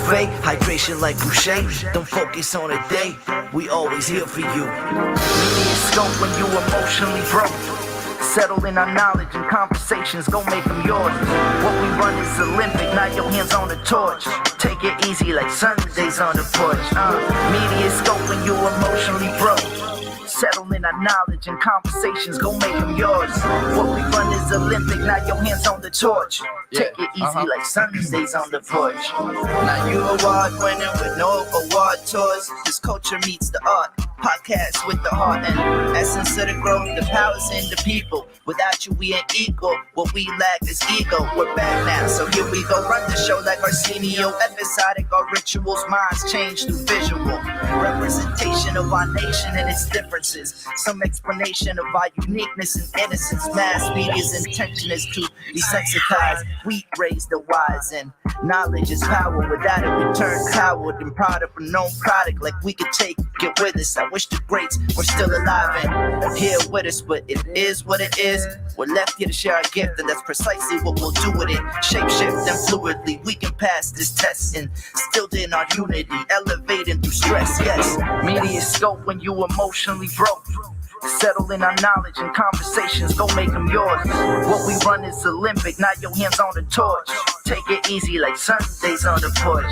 fake, hydration like Boucher. Don't focus on a day, we always here for you. MediaScope when you emotionally broke. Settle in our knowledge and conversations, go make them yours. What we run is Olympic, not your hands on the torch. Take it easy like Sundays on the porch. MediaScope when you emotionally broke. Settle in our knowledge and conversations, go make them yours. What we run is Olympic, not your hands on the torch. Take it easy like Sundays on the porch. Now you award winning with no award tours. This culture meets the art. Podcast with the heart and essence of the growth. The power's in the people. Without you, we ain't equal. What we lack is ego. We're back now, so here we go. Run the show like Arsenio. Episodic, our rituals, minds change through visual. Representation of our nation and its differences. Some explanation of our uniqueness and innocence. Mass media's intention is to desensitize. We raise the wise, and knowledge is power. Without it, we turn coward and proud of a known product. Like we could take it with us. I wish the greats were still alive and here with us, but it is what it is. We're left here to share our gift, and that's precisely what we'll do with it. Shape shift and fluidly, we can pass this test and still in our unity, elevating through stress. Yes, MediaScope when you emotionally broke. Settle in our knowledge and conversations, go make them yours. What we run is Olympic, not your hands on the torch. Take it easy like Sundays on the porch.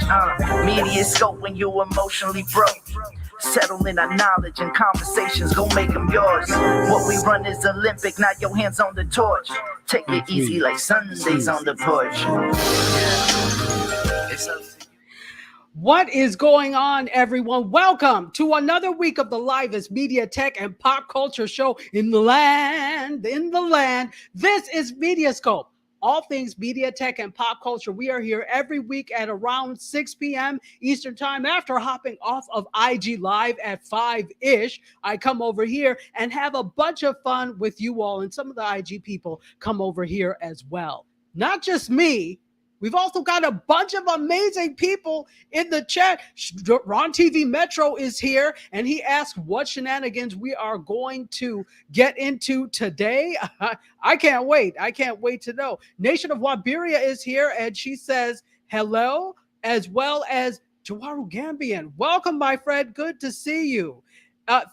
MediaScope when you emotionally broke. Settle in our knowledge and conversations, go make them yours. What we run is Olympic, not your hands on the torch. Take it easy like Sundays on the porch. What is going on, everyone? Welcome to another week of the livest media, tech, and pop culture show in the land. This is MediaScope. All things media, tech, and pop culture. We are here every week at around 6 p.m. Eastern Time. After hopping off of IG Live at 5-ish, I come over here and have a bunch of fun with you all. And some of the IG people come over here as well. Not just me. We've also got a bunch of amazing people in the chat. Ron TV Metro is here, and he asked what shenanigans we are going to get into today. I can't wait. I can't wait to know. Nation of Wabiria is here, and she says hello, as well as Jawaru Gambian. Welcome, my friend. Good to see you.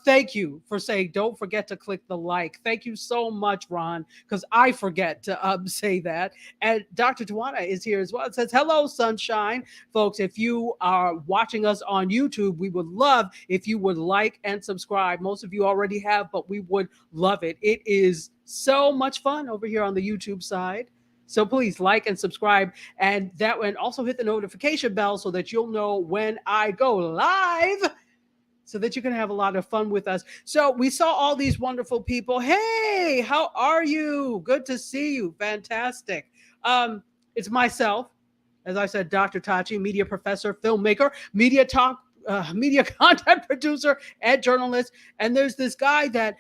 Thank you for saying, don't forget to click the like. Thank you so much, Ron, because I forget to say that. And Dr. Tawana is here as well. It says, hello, sunshine. Folks, if you are watching us on YouTube, we would love if you would like and subscribe. Most of you already have, but we would love it. It is so much fun over here on the YouTube side. So please like and subscribe, and also hit the notification bell so that you'll know when I go live, so that you can have a lot of fun with us. So we saw all these wonderful people. Hey, how are you? Good to see you. Fantastic. It's myself, as I said, Dr. Tachi, media professor, filmmaker, media content producer, and journalist. And there's this guy that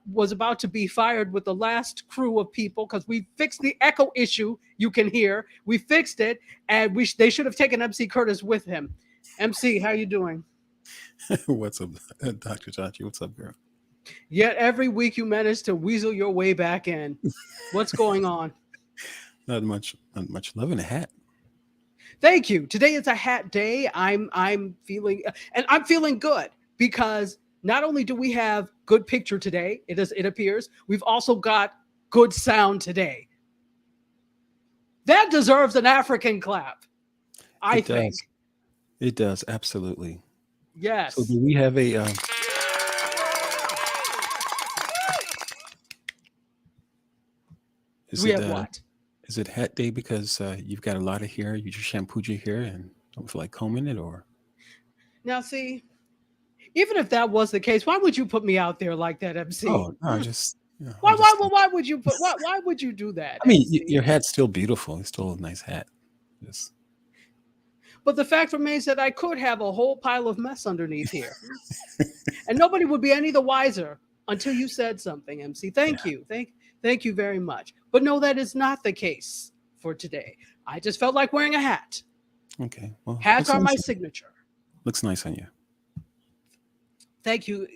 was about to be fired with the last crew of people because we fixed the echo issue you can hear. We fixed it, and they should have taken MC Curtis with him. MC, how you doing? What's up, Dr. Chachi? What's up, girl? Yet every week you manage to weasel your way back in. What's going on? Not much. Loving a hat. Thank you. Today is a hat day. I'm feeling good because not only do we have good picture today, it appears, we've also got good sound today. That deserves an African clap. I think. It does, absolutely. Yes. So do we have a what? Is it hat day because you've got a lot of hair, you just shampooed your hair and don't feel like combing it, or? Now see, even if that was the case, why would you put me out there like that, MC? Oh, no, just why would you why would you do that? I mean, your hat's still beautiful. It's still a nice hat. Just But the fact remains that I could have a whole pile of mess underneath here. And nobody would be any the wiser until you said something, MC. Thank you. Thank you very much. But no, that is not the case for today. I just felt like wearing a hat. Okay. Well, hats are my signature. Looks nice on you. Thank you.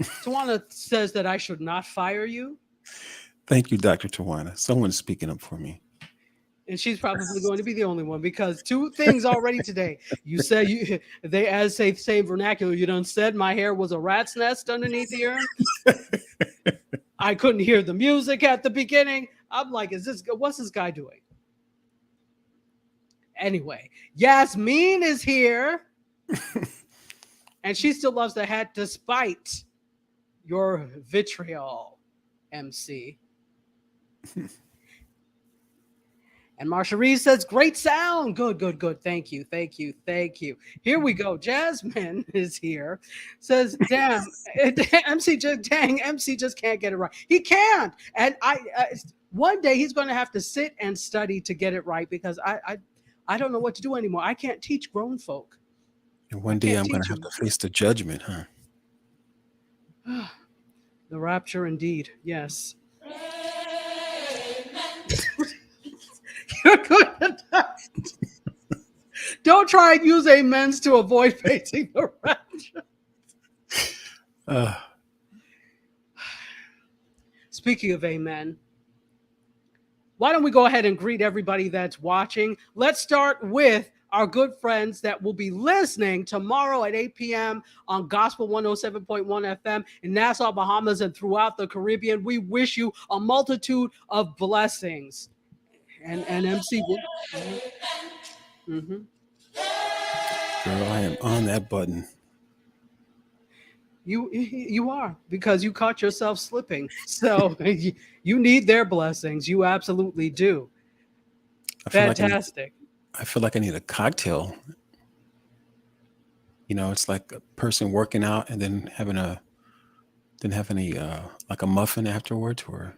Tawana says that I should not fire you. Thank you, Dr. Tawana. Someone's speaking up for me. And she's probably going to be the only one because two things already today. You said they as say same vernacular. You done said my hair was a rat's nest underneath here. I couldn't hear the music at the beginning. I'm like, what's this guy doing? Anyway, Yasmin is here. And she still loves the hat despite your vitriol, MC. And Marsha Reed says, great sound. Good, good, good. Thank you, thank you, thank you. Here we go. Jasmine is here. Says, damn, MC just can't get it right. He can't. And one day he's going to have to sit and study to get it right because I don't know what to do anymore. I can't teach grown folk. And one day I'm going to have to face the judgment, huh? The rapture, indeed. Yes. You're good at that. Don't try and use amens to avoid facing the rapture. Speaking of amen, why don't we go ahead and greet everybody that's watching? Let's start with our good friends that will be listening tomorrow at 8 p.m. on Gospel 107.1 FM in Nassau, Bahamas, and throughout the Caribbean. We wish you a multitude of blessings. And MC will. Mm-hmm. Girl, I am on that button. You are, because you caught yourself slipping. So you need their blessings. You absolutely do. Fantastic. I feel like I need a cocktail. You know, it's like a person working out and then having a like a muffin afterwards, or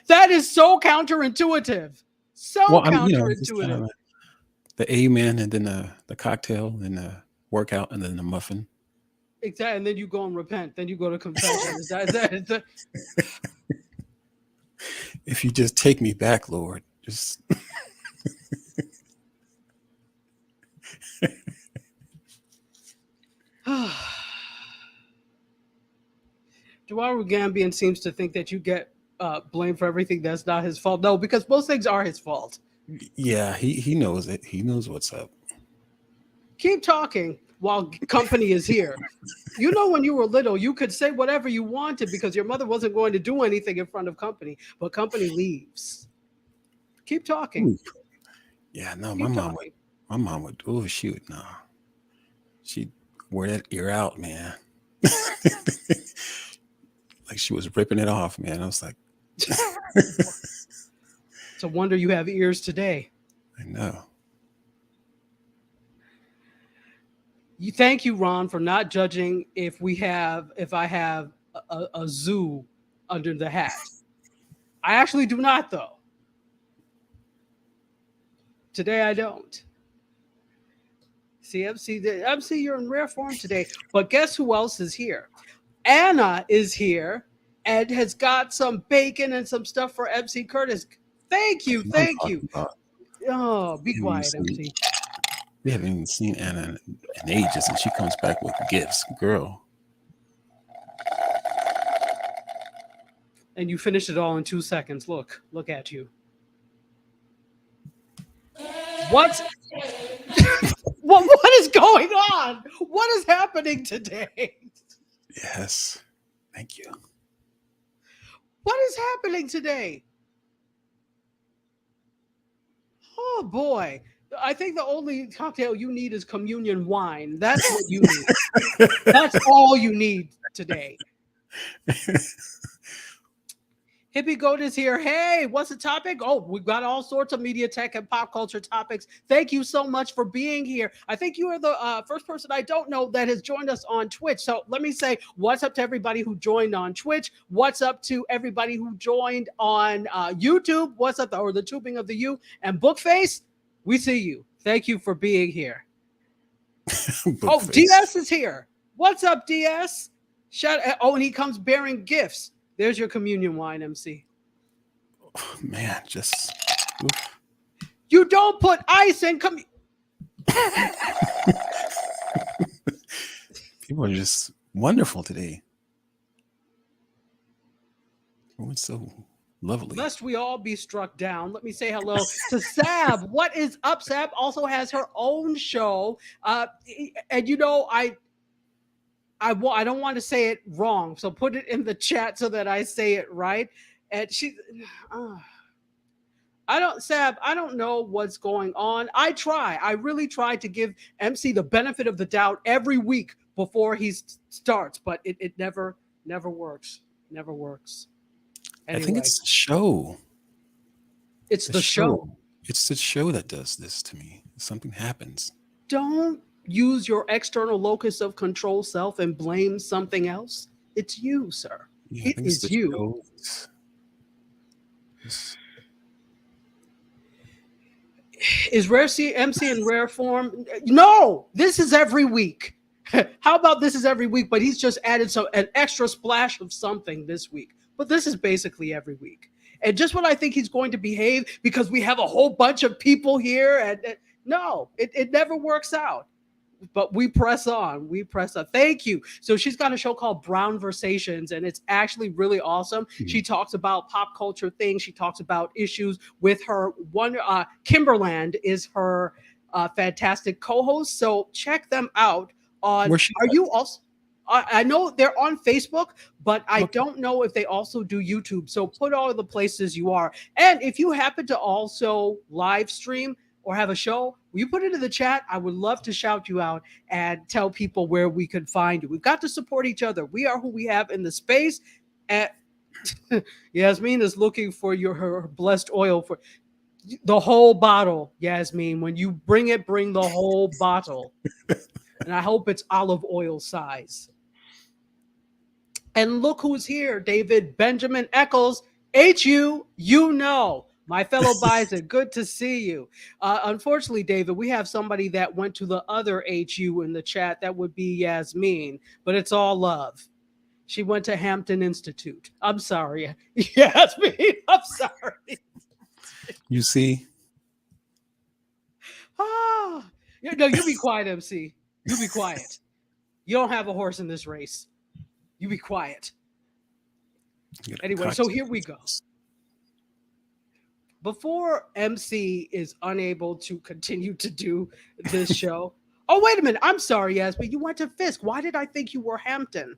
that is so counterintuitive. Counterintuitive. Kind of the amen and then the cocktail and the workout and then the muffin. Exactly. And then you go and repent. Then you go to confession. Is that If you just take me back, Lord, just. Duaru Gambian seems to think that you get blamed for everything that's not his fault. No, because most things are his fault. Yeah, he knows it. He knows what's up. Keep talking while company is here. You know, when you were little, you could say whatever you wanted because your mother wasn't going to do anything in front of company, but company leaves. Keep talking. Ooh. Yeah, no, my mom would, oh, shoot, no. She'd wear that ear out, man. Like she was ripping it off, man. I was like, it's a wonder you have ears today. I know. Thank you, Ron, for not judging if I have a zoo under the hat. I actually do not, though. Today I don't. See, MC, you're in rare form today. But guess who else is here? Anna is here and has got some bacon and some stuff for MC Curtis. Thank you. Oh, be quiet, MC. We haven't even seen Anna in ages, and she comes back with gifts. Girl. And you finished it all in 2 seconds. Look at you. What is going on? What is happening today? Yes. Thank you. What is happening today? Oh, boy. I think the only cocktail you need is communion wine. That's what you need. That's all you need today. Hippie Goat is here. Hey, what's the topic? Oh, we've got all sorts of media tech and pop culture topics. Thank you so much for being here. I think you are the first person I don't know that has joined us on Twitch. So let me say what's up to everybody who joined on Twitch. What's up to everybody who joined on YouTube. What's up, or the tubing of the U and Bookface. We see you. Thank you for being here. Oh, DS is here. What's up, DS? And he comes bearing gifts. There's your communion wine, MC. Oh, man, just. Oof. You don't put ice in People are just wonderful today. Everyone's so Lovely. Lest we all be struck down, let me say hello to Sab. What is up? Sab also has her own show. And I don't want to say it wrong, so put it in the chat so that I say it right. And uh, I don't know what's going on. I really try to give MC the benefit of the doubt every week before he starts, but it never works. Never works. Anyway, I think it's the show. It's the show. It's the show that does this to me. Something happens. Don't use your external locus of control self and blame something else. It's you, sir. Yeah, it is you. Is Rare MC in rare form? No, this is every week. How about this is every week? But he's just added an extra splash of something this week. But this is basically every week. And just when I think he's going to behave because we have a whole bunch of people here, and no, it never works out. But we press on. We press on. Thank you. So she's got a show called Brown Versations, and it's actually really awesome. Mm-hmm. She talks about pop culture things. She talks about issues with her one. Kimberland is her fantastic co-host. So check them out. Are you also? I know they're on Facebook, but I don't know if they also do YouTube. So put all the places you are. And if you happen to also live stream or have a show, will you put it in the chat? I would love to shout you out and tell people where we can find you. We've got to support each other. We are who we have in the space. And Yasmin is looking for her blessed oil for the whole bottle, Yasmin. When you bring it, bring the whole bottle. And I hope it's olive oil size. And look who's here, David Benjamin Eccles, HU, my fellow bison, good to see you. Unfortunately, David, we have somebody that went to the other HU in the chat. That would be Yasmin, but it's all love. She went to Hampton Institute. I'm sorry, Yasmin. I'm sorry. You see? No, you be quiet, MC. You be quiet. You don't have a horse in this race. You be quiet. Anyway, so here we go. Before MC is unable to continue to do this show. Oh, wait a minute. I'm sorry, Yasmin. You went to Fisk. Why did I think you were Hampton?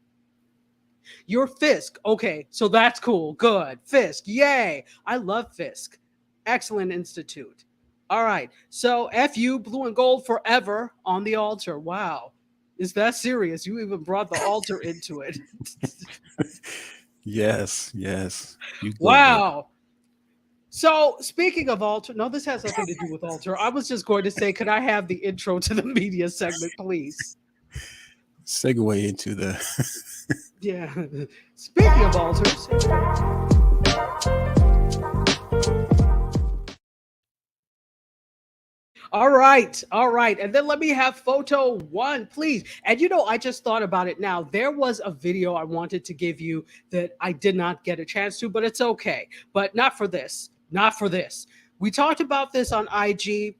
You're Fisk. Okay, so that's cool. Good. Fisk. Yay. I love Fisk. Excellent institute. All right. So FU, blue and gold forever on the altar. Wow. Is that serious? You even brought the altar into it. Yes. Wow. So speaking of altar, no, this has nothing to do with altar. I was just going to say, could I have the intro to the media segment, please? Segue into the... Yeah. Speaking of altars... All right. And then let me have photo one, please. And I just thought about it now. There was a video I wanted to give you that I did not get a chance to, but it's okay. But not for this. We talked about this on IG.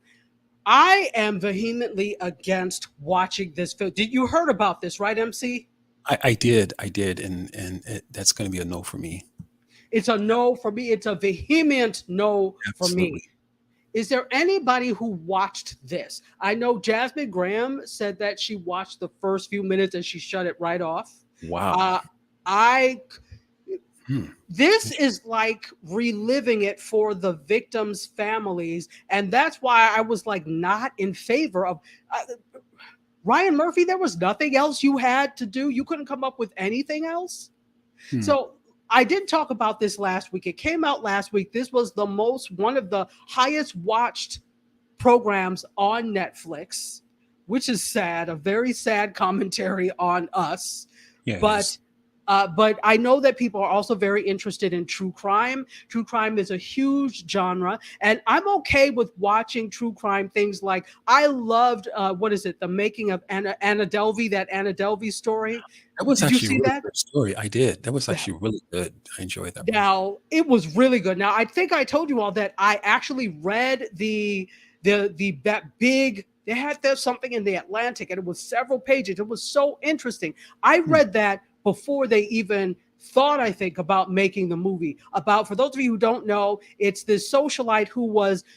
I am vehemently against watching this film. Did you heard about this, right, MC? I did. And that's going to be a no for me. It's a no for me. It's a vehement no for me. Is there anybody who watched this? I know Jasmine Graham said that she watched the first few minutes and she shut it right off. Wow. This is like reliving it for the victims' families. And that's why I was like not in favor of Ryan Murphy. There was nothing else you had to do. You couldn't come up with anything else. So I did talk about this last week. It came out last week. This was one of the highest watched programs on Netflix, which is sad, a very sad commentary on us. Yeah, but I know that people are also very interested in true crime. True crime is a huge genre, and I'm okay with watching true crime things like I loved, The Making of Anna Delvey, that Anna Delvey story. That was Did actually you see a really that? good story. I did. That was actually really good. I enjoyed that. Now, it was really good. Now, I think I told you all that I actually read that big. They had something in the Atlantic, and it was several pages. It was so interesting. I read that before they even thought, I think, about making the movie. About, for those of you who don't know, it's this socialite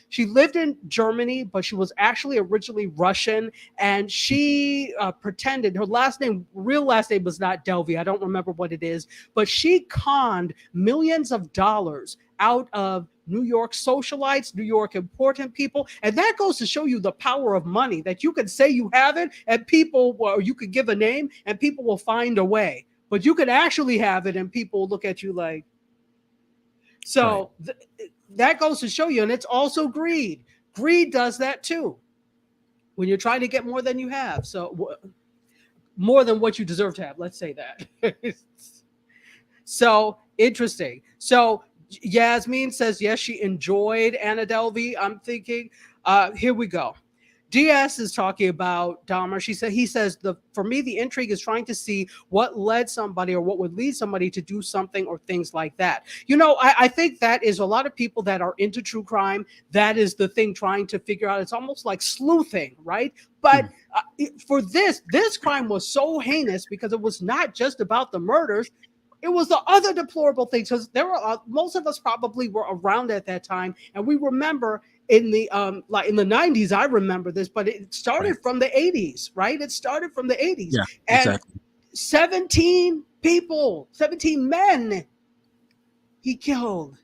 she lived in Germany, but she was actually originally Russian, and she pretended her real last name was not Delvey. I don't remember what it is, but she conned millions of dollars out of New York socialites, New York important people. And that goes to show you the power of money, that you can say you have it and people, or you could give a name and people will find a way. But you could actually have it and people look at you like, so right. That goes to show you. And it's also greed. Greed does that too. When you're trying to get more than you have. So more than what you deserve to have. Let's say that. So interesting. So Yasmin says, yes, she enjoyed Anna Delvey. I'm thinking, here we go. DS is talking about Dahmer. He says, for me, the intrigue is trying to see what led somebody or what would lead somebody to do something or things like that. I think that is a lot of people that are into true crime. That is the thing, trying to figure out. It's almost like sleuthing, right? But for this crime was so heinous because it was not just about the murders. It was the other deplorable things, because most of us probably were around at that time, and we remember in the 90s. I remember this, but it started from the 80s, right? It started from the 80s, and exactly. 17 people, 17 men, he killed.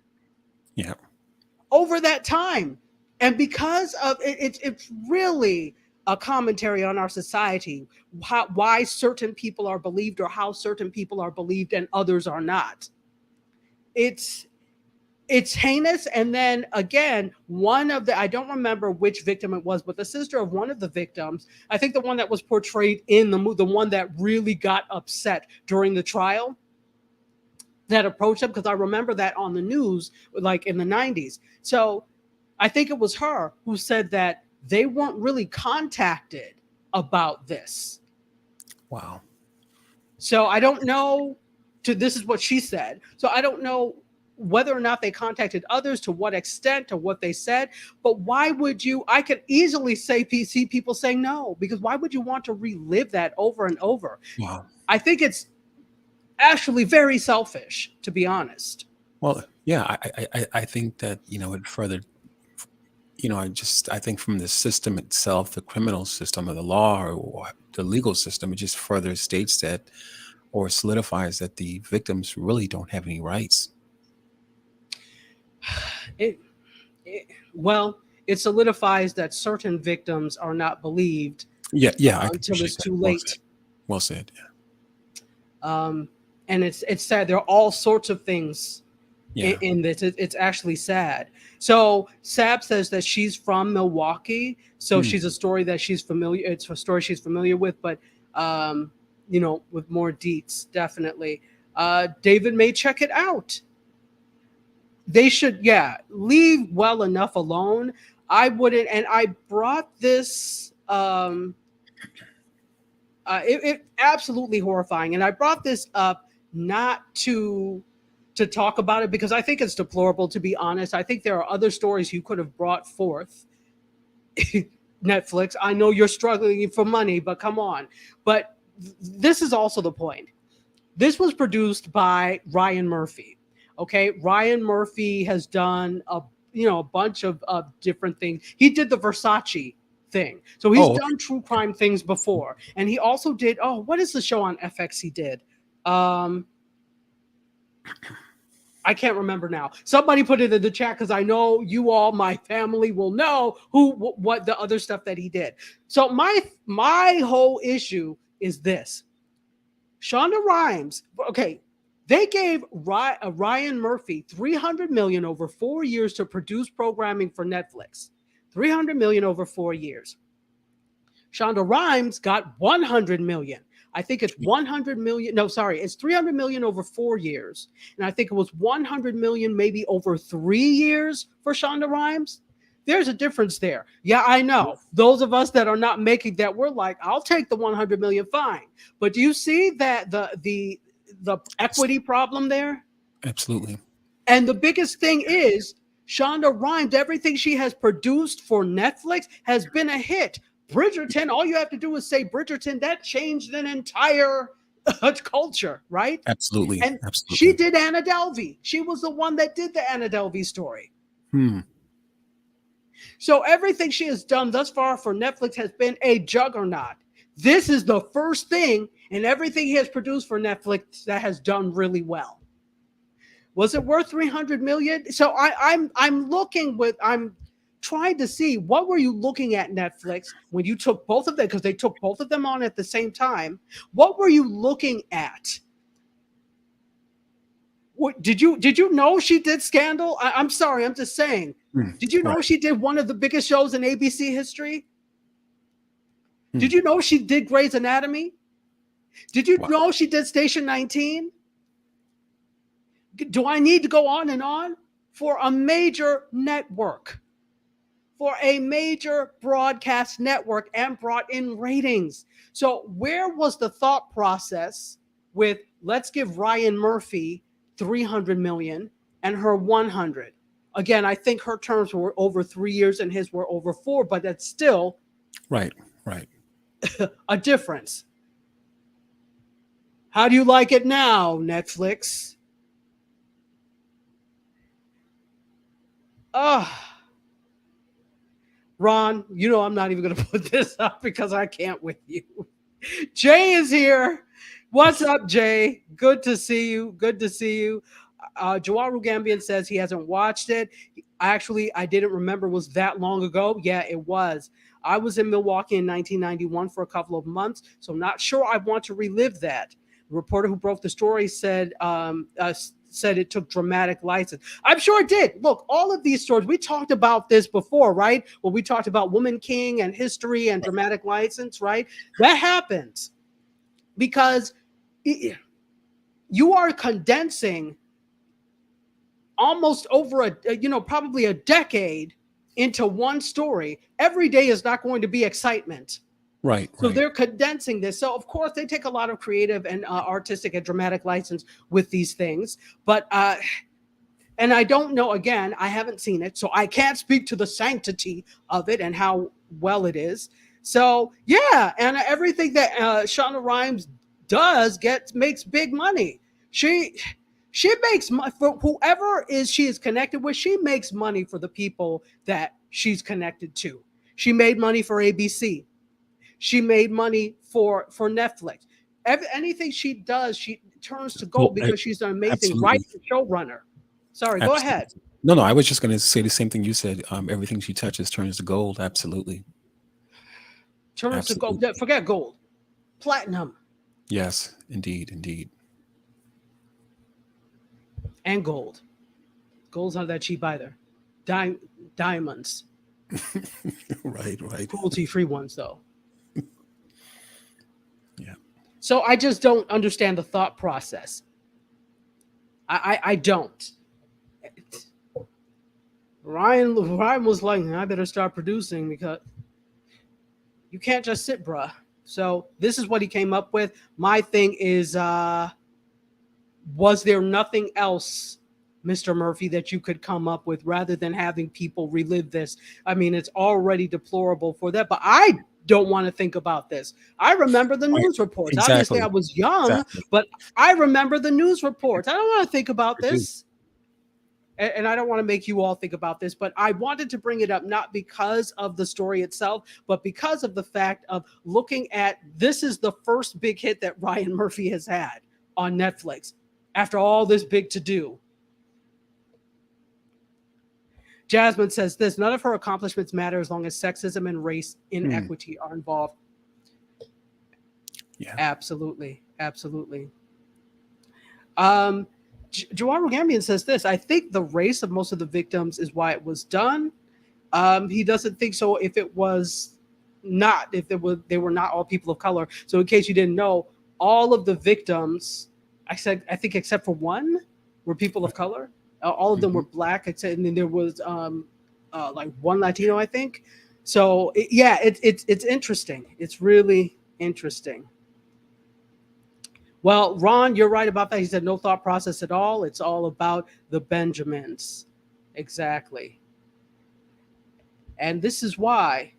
Yeah, over that time, and because of it, it's really a commentary on our society, why certain people are believed or how certain people are believed and others are not. It's heinous. And then again, I don't remember which victim it was, but the sister of one of the victims, I think the one that was portrayed in the movie, the one that really got upset during the trial, that approached him, because I remember that on the news, like in the 90s. So I think it was her who said that they weren't really contacted about this. Wow. So I don't know, this is what she said. So I don't know whether or not they contacted others, to what extent, to what they said. But why would you? I could easily see people saying no, because why would you want to relive that over and over? Wow. I think it's actually very selfish, to be honest. Well, yeah, I think that, it further, I think from the system itself, the criminal system or the law or the legal system, it just further states that, or solidifies that, the victims really don't have any rights. It solidifies that certain victims are not believed. Until it's too late. Well said. Yeah. And it's sad. There are all sorts of things in this. It's actually sad. So Sab says that she's from Milwaukee, so she's a story that she's familiar. It's a story she's familiar with, but with more deets, definitely. David may check it out. They should, leave well enough alone. I wouldn't, and I brought this. It absolutely horrifying, and I brought this up not to talk about it, because I think it's deplorable, to be honest. I think there are other stories you could have brought forth. Netflix, I know you're struggling for money, but come on. But this is also the point. This was produced by Ryan Murphy. Okay, Ryan Murphy has done a bunch of different things. He did the Versace thing, so he's done true crime things before, and he also did. What is the show on FX he did? I can't remember now. Somebody put it in the chat, because I know you all, my family, will know what the other stuff that he did. So my whole issue is this: Shonda Rhimes. Okay. They gave Ryan Murphy $300 million over 4 years to produce programming for Netflix. $300 million over 4 years. Shonda Rhimes got $100 million. I think it's $100 million. No, sorry, it's $300 million over 4 years, and I think it was $100 million maybe over 3 years for Shonda Rhimes. There's a difference there. Yeah, I know. Those of us that are not making that, we're like, I'll take the $100 million, fine. But do you see that the equity problem there? Absolutely. And the biggest thing is Shonda Rhimes, everything she has produced for Netflix has been a hit. Bridgerton, all you have to do is say Bridgerton, that changed an entire culture, right? Absolutely. And she Absolutely. did Anna Delvey. She was the one that did the Anna Delvey story. Hmm. So everything she has done thus far for Netflix has been a juggernaut. This is the first thing in everything he has produced for Netflix that has done really well. Was it worth 300 million? So I'm trying to see, what were you looking at, Netflix, when you took both of them, because they took both of them on at the same time. What were you looking at? What, did you know she did Scandal? I'm sorry, I'm just saying. Hmm. Did you know Right. she did one of the biggest shows in ABC history? Hmm. Did you know she did Grey's Anatomy? Did you Wow. know she did Station 19? Do I need to go on and on? For a major network, for a major broadcast network, and brought in ratings. So where was the thought process with, let's give Ryan Murphy 300 million and her 100? Again, I think her terms were over 3 years and his were over 4, but that's still Right. Right. a difference. How do you like it now, Netflix? Ron, you know I'm not even going to put this up because I can't with you. Jay is here. What's up, Jay? Good to see you. Good to see you. Jawaru Gambian says he hasn't watched it. Actually, I didn't remember it was that long ago. Yeah, it was. I was in Milwaukee in 1991 for a couple of months, so not sure I want to relive that. The reporter who broke the story said said it took dramatic license. I'm sure it did. Look, all of these stories, we talked about this before, right? When we talked about Woman King and history and dramatic license, right? That happens because you are condensing almost over probably a decade into one story. Every day is not going to be excitement. Right. So Right. they're condensing this. So of course they take a lot of creative and artistic and dramatic license with these things. But and I don't know, again, I haven't seen it, so I can't speak to the sanctity of it and how well it is. So yeah, and everything that Shonda Rhimes does makes big money. She makes money for whoever she is connected with. She makes money for the people that she's connected to. She made money for ABC. She made money for Netflix. Anything she does, she turns to gold because she's an amazing writer Absolutely. and showrunner. Sorry, go ahead. Absolutely. No, no, I was just going to say the same thing you said. Everything she touches turns to gold. Absolutely. Turns to gold. Absolutely. Forget gold. Platinum Yes, indeed. Indeed. and gold. Gold's not that cheap either. Diamonds. Right. Right. Cruelty-free ones, though. Yeah. So I just don't understand the thought process. I don't. Ryan was like, I better start producing because you can't just sit, bruh. So this is what he came up with. My thing is, was there nothing else, Mr. Murphy, that you could come up with rather than having people relive this? I mean, it's already deplorable for that, but I don't want to think about this. I remember the Right. news reports. Obviously, I Exactly. was young, Exactly. but I remember the news reports. I don't want to think about I do. this. And I don't want to make you all think about this, but I wanted to bring it up not because of the story itself, but because of the fact of looking at, this is the first big hit that Ryan Murphy has had on Netflix after all this big to do. Jasmine says this: none of her accomplishments matter as long as sexism and race inequity are involved. Yeah. Absolutely. Absolutely. Jawaru Gambian says this: I think the race of most of the victims is why it was done. He doesn't think so if it was not, if they were not all people of color. So in case you didn't know, all of the victims, I think except for one, were people of color. All of them were black, except, and then there was like one Latino, I think. So it's interesting. It's really interesting. Well, Ron, you're right about that. He said no thought process at all. It's all about the Benjamins. Exactly. And this is why,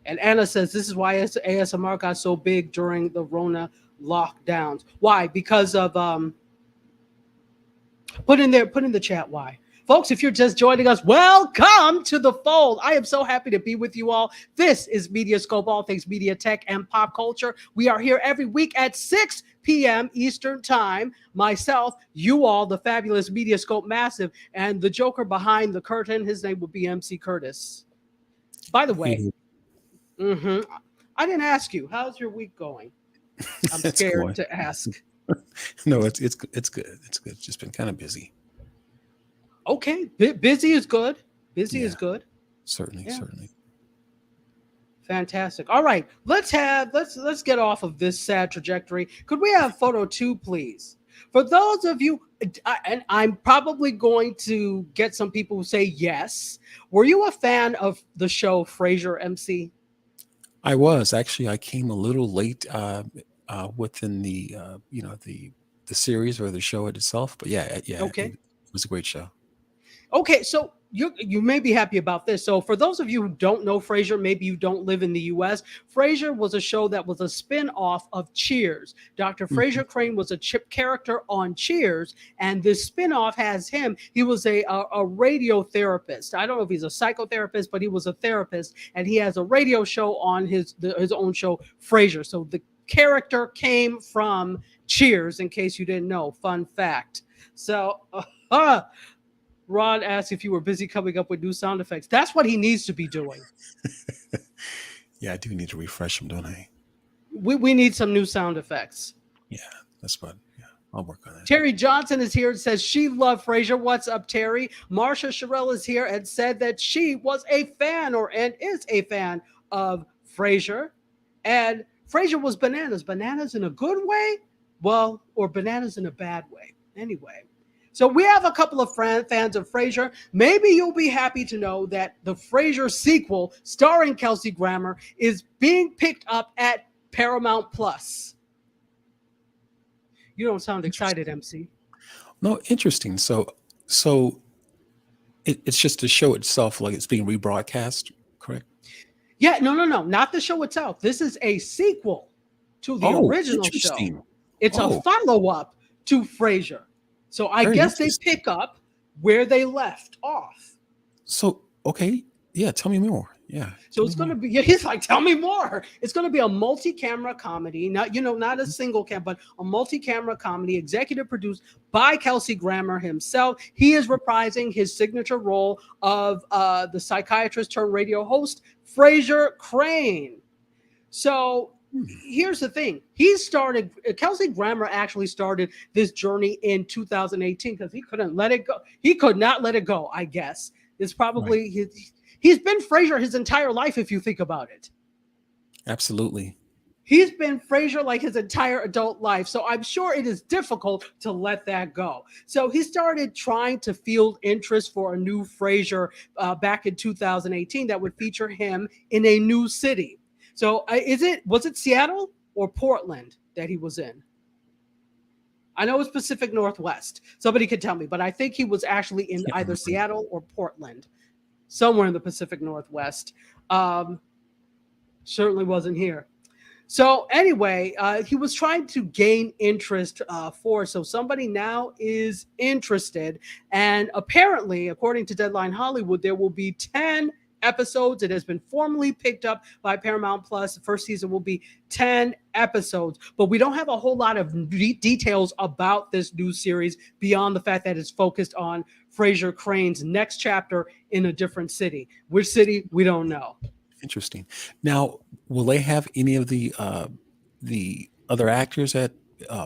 and Anna says, this is why ASMR got so big during the Rona lockdowns. Why? Because of put in the chat why. Folks, if you're just joining us, welcome to the fold. I am so happy to be with you all. This is MediaScope, all things media, tech, and pop culture. We are here every week at 6 p.m. Eastern Time. Myself, you all, the fabulous MediaScope Massive, and the Joker behind the curtain. His name would be MC Curtis. By the way, I didn't ask you. How's your week going? I'm scared to ask. No, it's good. It's good. It's just been kind of busy. Okay, busy is good. Busy is good. Certainly. Fantastic. All right, let's get off of this sad trajectory. Could we have photo 2, please? For those of you, and I'm probably going to get some people who say yes. Were you a fan of the show Frasier, MC? I was actually. I came a little late within the the series or the show itself, but yeah. Okay. It was a great show. Okay, so you may be happy about this. So for those of you who don't know Frasier, maybe you don't live in the U.S., Frasier was a show that was a spin-off of Cheers. Dr. Frasier Crane was a character on Cheers, and this spin-off has him. He was a radio therapist. I don't know if he's a psychotherapist, but he was a therapist, and he has a radio show on his own show, Frasier. So the character came from Cheers, in case you didn't know. Fun fact. So, Rod asked if you were busy coming up with new sound effects. That's what he needs to be doing. Yeah, I do need to refresh them, don't I? We need some new sound effects. Yeah, that's what. Yeah, I'll work on that. Terry Johnson is here and says she loved Frasier. What's up, Terry? Marsha Sherrill is here and said that she was a fan and is a fan of Frasier. And Frasier was bananas. Bananas in a good way? Well, or bananas in a bad way. Anyway. So we have a couple of fans of Frasier. Maybe you'll be happy to know that the Frasier sequel starring Kelsey Grammer is being picked up at Paramount Plus. You don't sound excited, MC. No, interesting. So it's just the show itself, like it's being rebroadcast, correct? Yeah, no, not the show itself. This is a sequel to the original show. It's a follow-up to Frasier. So I guess they pick up where they left off. So, okay. Yeah, tell me more. Yeah. So it's going to be, he's like, tell me more. It's going to be a multi-camera comedy. Not a single cam, but a multi-camera comedy executive produced by Kelsey Grammer himself. He is reprising his signature role of the psychiatrist turned radio host, Frasier Crane. So here's the thing. Kelsey Grammer actually started this journey in 2018 because he couldn't let it go. He could not let it go, I guess. It's probably he's been Frasier his entire life, if you think about it. Absolutely. He's been Frasier like his entire adult life. So I'm sure it is difficult to let that go. So he started trying to field interest for a new Frasier back in 2018 that would feature him in a new city. So was it Seattle or Portland that he was in? I know it's Pacific Northwest. Somebody could tell me, but I think he was actually in either Seattle or Portland, somewhere in the Pacific Northwest. Certainly wasn't here. So anyway, he was trying to gain interest so somebody now is interested. And apparently, according to Deadline Hollywood, there will be 10 episodes. It has been formally picked up by Paramount Plus. The first season will be 10 episodes, but we don't have a whole lot of details about this new series beyond the fact that it's focused on Frasier Crane's next chapter in a different city. Which city, we don't know. Interesting. Now, will they have any of the other actors that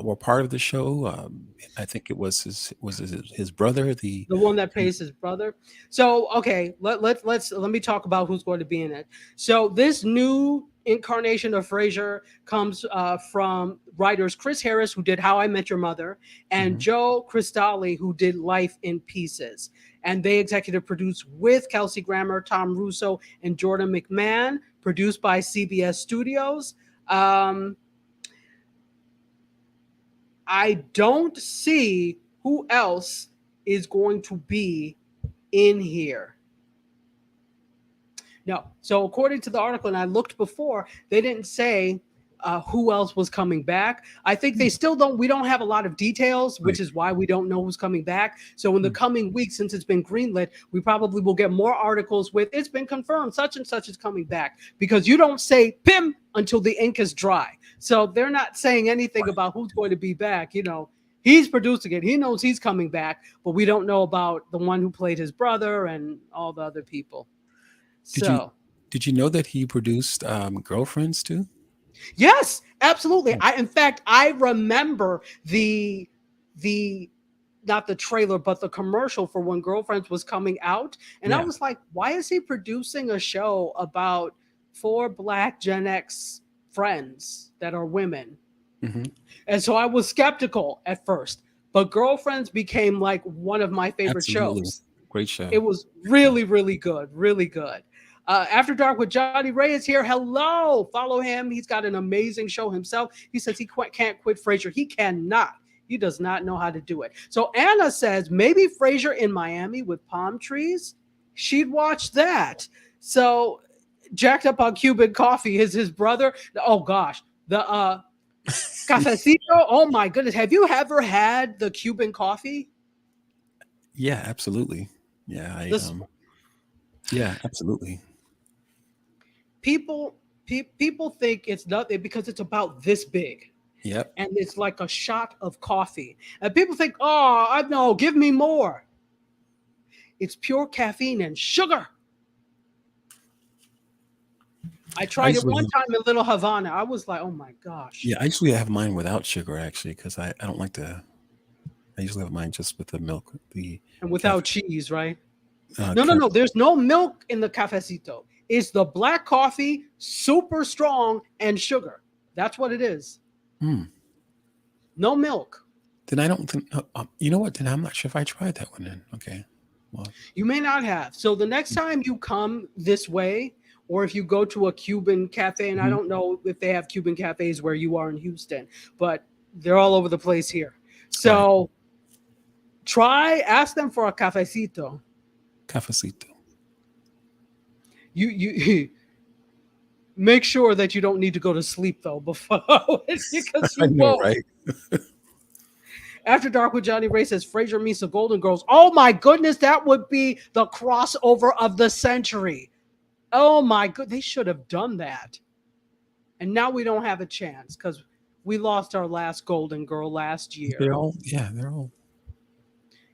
were part of the show? I think it was his brother, the one that plays his brother. So okay, let me talk about who's going to be in it. So this new incarnation of Frasier comes from writers Chris Harris, who did How I Met Your Mother, and Joe Cristalli, who did Life in Pieces. And they executive produced with Kelsey Grammer, Tom Russo, and Jordan McMahon, produced by CBS Studios. I don't see who else is going to be in here. No. So according to the article, and I looked before, they didn't say who else was coming back. I think they still don't, we don't have a lot of details, which Right. is why we don't know who's coming back. So in the coming weeks, since it's been greenlit, we probably will get more articles with it's been confirmed, such and such is coming back, because you don't say PIM until the ink is dry. So they're not saying anything about who's going to be back. You know, he's producing it. He knows he's coming back, but we don't know about the one who played his brother and all the other people. Did you So did you know that he produced Girlfriends too? yes, absolutely. Yeah. In fact, I remember the not the trailer, but the commercial for when Girlfriends was coming out, and I Yeah. was like, why is he producing a show about 4 Black Gen X friends that are women? Hmm. And so I was skeptical at first, but Girlfriends became like one of my favorite Absolutely. shows. Great show. It was really, really good. Really good. After Dark with Johnny Ray is here. Hello. Follow him. He's got an amazing show himself. He says he can't quit Frasier. He cannot. He does not know how to do it. So Anna says maybe Frasier in Miami with palm trees. She'd watch that. So jacked up on Cuban coffee is his brother. Oh gosh. The cafecito. Oh my goodness. Have you ever had the Cuban coffee? Yeah, absolutely. Yeah, This yeah, absolutely. people people think it's nothing because it's about this big Yep. and it's like a shot of coffee, and people think, oh, I know, give me more. It's pure caffeine and sugar. I I tried it one usually time in Little Havana. I was like, oh my gosh. yeah, I usually have mine without sugar actually because I don't like to. I usually have mine just with the milk, the And cafe, without cheese, right? No, cafe. there's no milk in the cafecito. It's the black coffee, super strong, and sugar. That's what it is. Hmm. No milk. Then I don't think. You know what? Then I'm not sure if I tried that one. Then okay. Well, You may not have. So the next time you come this way, or if you go to a Cuban cafe, and I mhm. don't know if they have Cuban cafes where you are in Houston, but they're all over the place here. Right. So ask them for a cafecito. Cafecito. You make sure that you don't need to go to sleep though before because I you know, won't. right? After Dark with Johnny Ray says Frasier meets the Golden Girls. Oh my goodness, that would be the crossover of the century. Oh my good, they should have done that. And now we don't have a chance because we lost our last Golden Girl last year. They're all.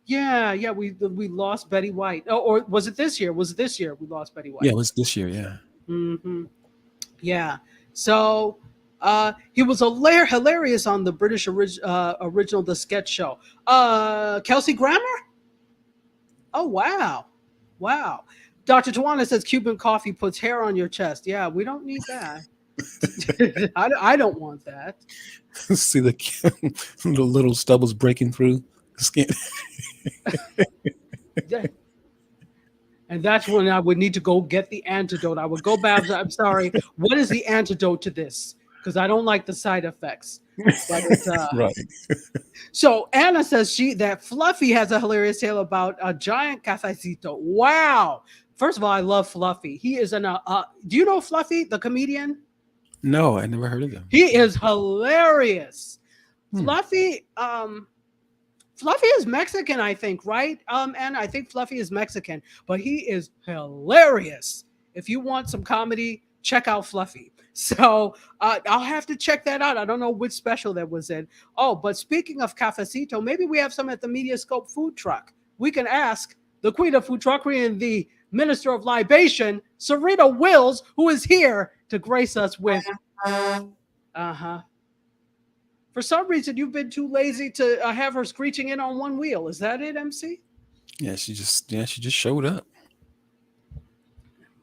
Yeah, we lost Betty White. Oh, or was it this year? Was it this year we lost Betty Yeah, White? it was this year. Yeah. Mm-hmm. Yeah. So he was hilarious on the British original The Sketch Show. Kelsey Grammer? Oh wow. Wow. Dr. Tawana says Cuban coffee puts hair on your chest. Yeah, we don't need that. I don't want that. See the little stubbles breaking through the skin. Yeah. And that's when I would need to go get the antidote. I would go back. I'm sorry. What is the antidote to this? Because I don't like the side effects. But it's, Right. so Anna says that Fluffy has a hilarious tale about a giant cafecito. Wow. First of all, I love Fluffy. He is do you know Fluffy, the comedian? No, I never heard of them. He is hilarious. Hmm. Fluffy is Mexican, I think, right? And I think Fluffy is Mexican, but he is hilarious. If you want some comedy, check out Fluffy. So I'll have to check that out. I don't know which special that was in. Oh, but speaking of cafecito, maybe we have some at the MediaScope food truck. We can ask the queen of food truckery and the minister of libation, Sarita Wills, who is here to grace us with. For some reason, you've been too lazy to have her screeching in on one wheel. Is that it, MC? Yeah, she just showed up.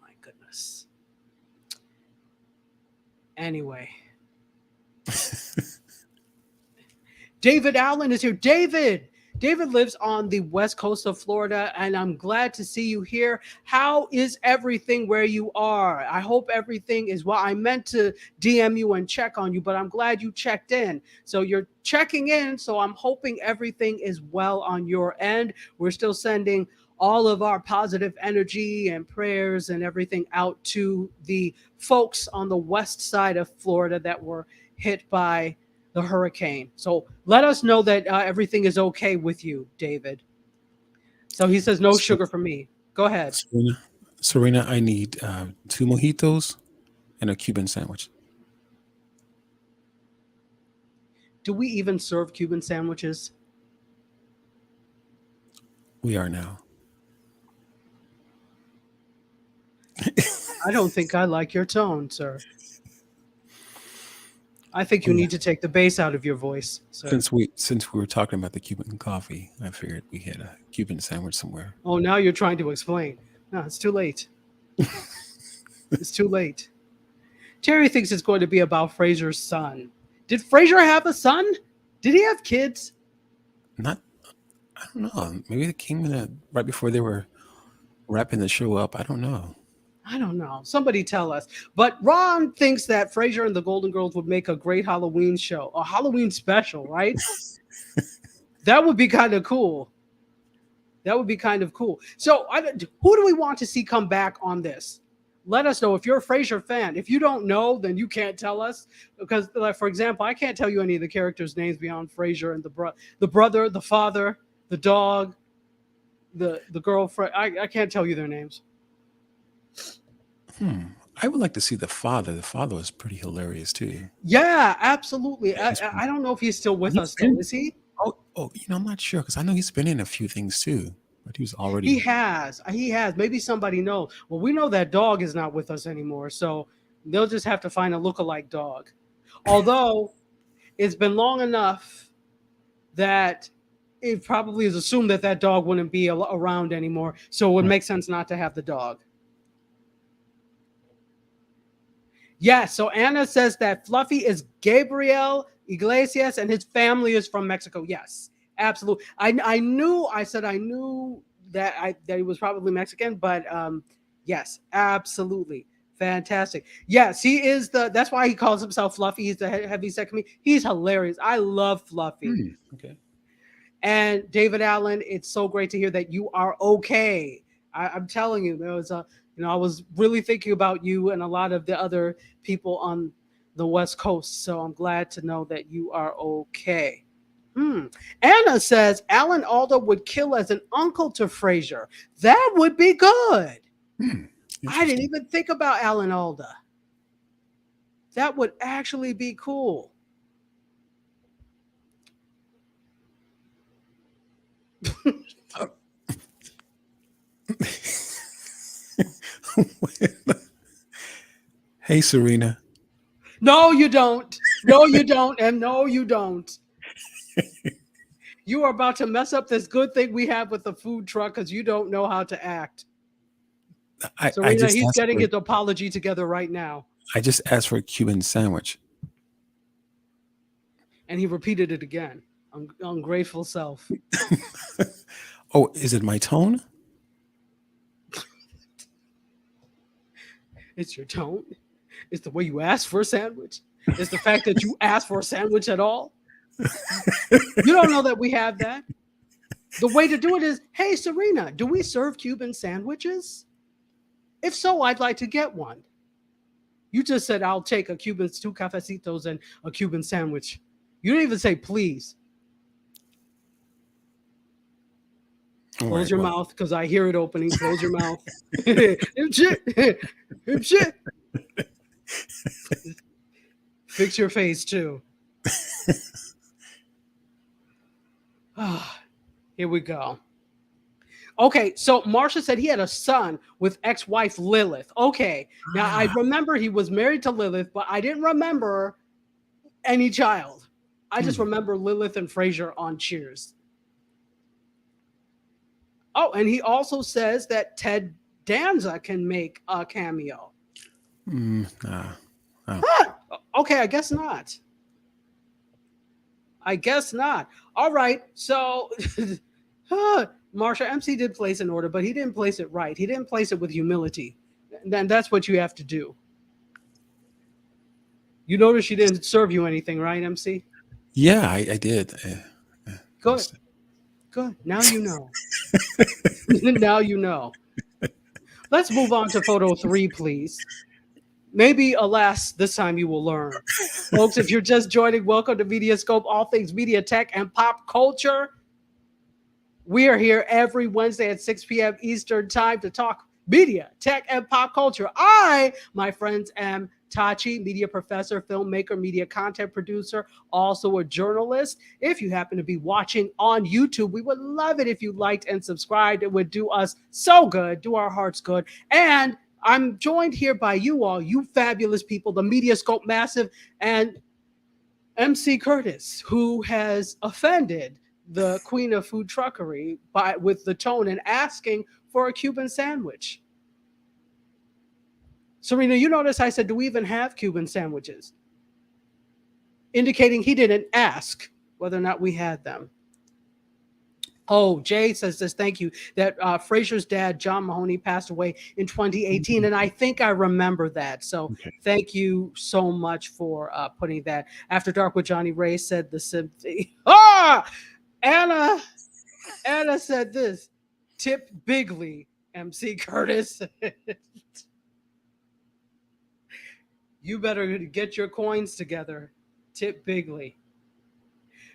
My goodness. Anyway. David Allen is here. David, David lives on the west coast of Florida, and I'm glad to see you here. How is everything where you are? I hope everything is well. I meant to DM you and check on you, but I'm glad you checked in. So you're checking in, so I'm hoping everything is well on your end. We're still sending all of our positive energy and prayers and everything out to the folks on the west side of Florida that were hit by the hurricane. So let us know that everything is okay with you, David. So he says no So, sugar for me. Go ahead. Serena, I need 2 mojitos and a Cuban sandwich. Do we even serve Cuban sandwiches? We are now. I don't think I like your tone, sir. I think you Oh, yeah. need to take the bass out of your voice, sir. Since we were talking about the Cuban coffee, I figured we had a Cuban sandwich somewhere. Oh, now you're trying to explain. No, it's too late. It's too late. Terry thinks it's going to be about Fraser's son. Did Fraser have a son? Did he have kids? Not, I don't know. Maybe it came right before they were wrapping the show up. I don't know. I don't know. Somebody tell us. But Ron thinks that Frasier and the Golden Girls would make a great Halloween show, a Halloween special, right? That would be kind of cool. That would be kind of cool. So, who do we want to see come back on this? Let us know if you're a Frasier fan. If you don't know, then you can't tell us because, like, for example, I can't tell you any of the characters' names beyond Frasier and the brother, the father, the dog, the girlfriend. I can't tell you their names. I would like to see the father. The father was pretty hilarious too. Yeah, absolutely. He's I don't know if he's still with he's us though. been Is he? oh, I'm not sure because I know he's been in a few things too, but he was He already. has. He has. Maybe somebody knows. Well, we know that dog is not with us anymore, so they'll just have to find a lookalike dog. Although it's been long enough that it probably is assumed that that dog wouldn't be around anymore, so it would Right. make sense not to have the dog. Yeah, so Anna says that Fluffy is Gabriel Iglesias and his family is from Mexico. Yes, absolutely. I knew that he was probably Mexican, but yes, absolutely. Fantastic. Yes, he is that's why he calls himself Fluffy. He's the heavy set comedian. He's hilarious. I love Fluffy. Okay. And David Allen, it's so great to hear that you are okay. I'm telling you, there was I was really thinking about you and a lot of the other people on the West Coast. So I'm glad to know that you are okay. Anna says Alan Alda would kill as an uncle to Frasier. That would be good. I didn't even think about Alan Alda. That would actually be cool. Hey, Serena. No, you don't. No, you don't. And no, you don't. You are about to mess up this good thing we have with the food truck because you don't know how to act. I Serena, just he's asked getting for his apology together right now. I just asked for a Cuban sandwich. And he repeated it again. Ungrateful self. Oh, is it my tone? It's your tone. It's the way you ask for a sandwich. It's the fact that you ask for a sandwich at all. You don't know that we have that. The way to do it is, hey, Serena, do we serve Cuban sandwiches? If so, I'd like to get one. You just said, I'll take a Cuban, 2 cafecitos and a Cuban sandwich. You didn't even say, please. Close your mouth because I hear it opening. Close your mouth. Shit. Fix your face too. Here we go. Okay, so Marsha said he had a son with ex-wife Lilith. Okay, now I remember he was married to Lilith, but I didn't remember any child. I just remember Lilith and Frasier on Cheers. Oh, and he also says that Ted Danza can make a cameo. Nah. Oh. Huh. Okay, I guess not. I guess not. All right. So, Marsha, MC did place an order, but he didn't place it right. He didn't place it with humility. Then that's what you have to do. You notice she didn't serve you anything, right, MC? Yeah, I did. Good. Good. Now you know. Now you know. Let's move on to photo 3, please. Maybe, alas, this time you will learn. Folks, if you're just joining, welcome to MediaScope, all things media, tech, and pop culture. We are here every Wednesday at 6 p.m. Eastern Time to talk media, tech, and pop culture. I, my friends, am Tachi, media professor, filmmaker, media content producer, also a journalist. If you happen to be watching on YouTube, we would love it if you liked and subscribed. It would do us so good, do our hearts good. And I'm joined here by you all, you fabulous people, the MediaScope Massive, and MC Curtis, who has offended the queen of food truckery with the tone and asking for a Cuban sandwich. Serena, you notice I said, do we even have Cuban sandwiches? Indicating he didn't ask whether or not we had them. Oh, Jay says this, thank you, that Fraser's dad, John Mahoney, passed away in 2018, and I think I remember that. So Thank you so much for putting that. After Dark with Johnny Ray said the sympathy. Anna said this, tip bigly, MC Curtis. You better get your coins together. Tip bigly.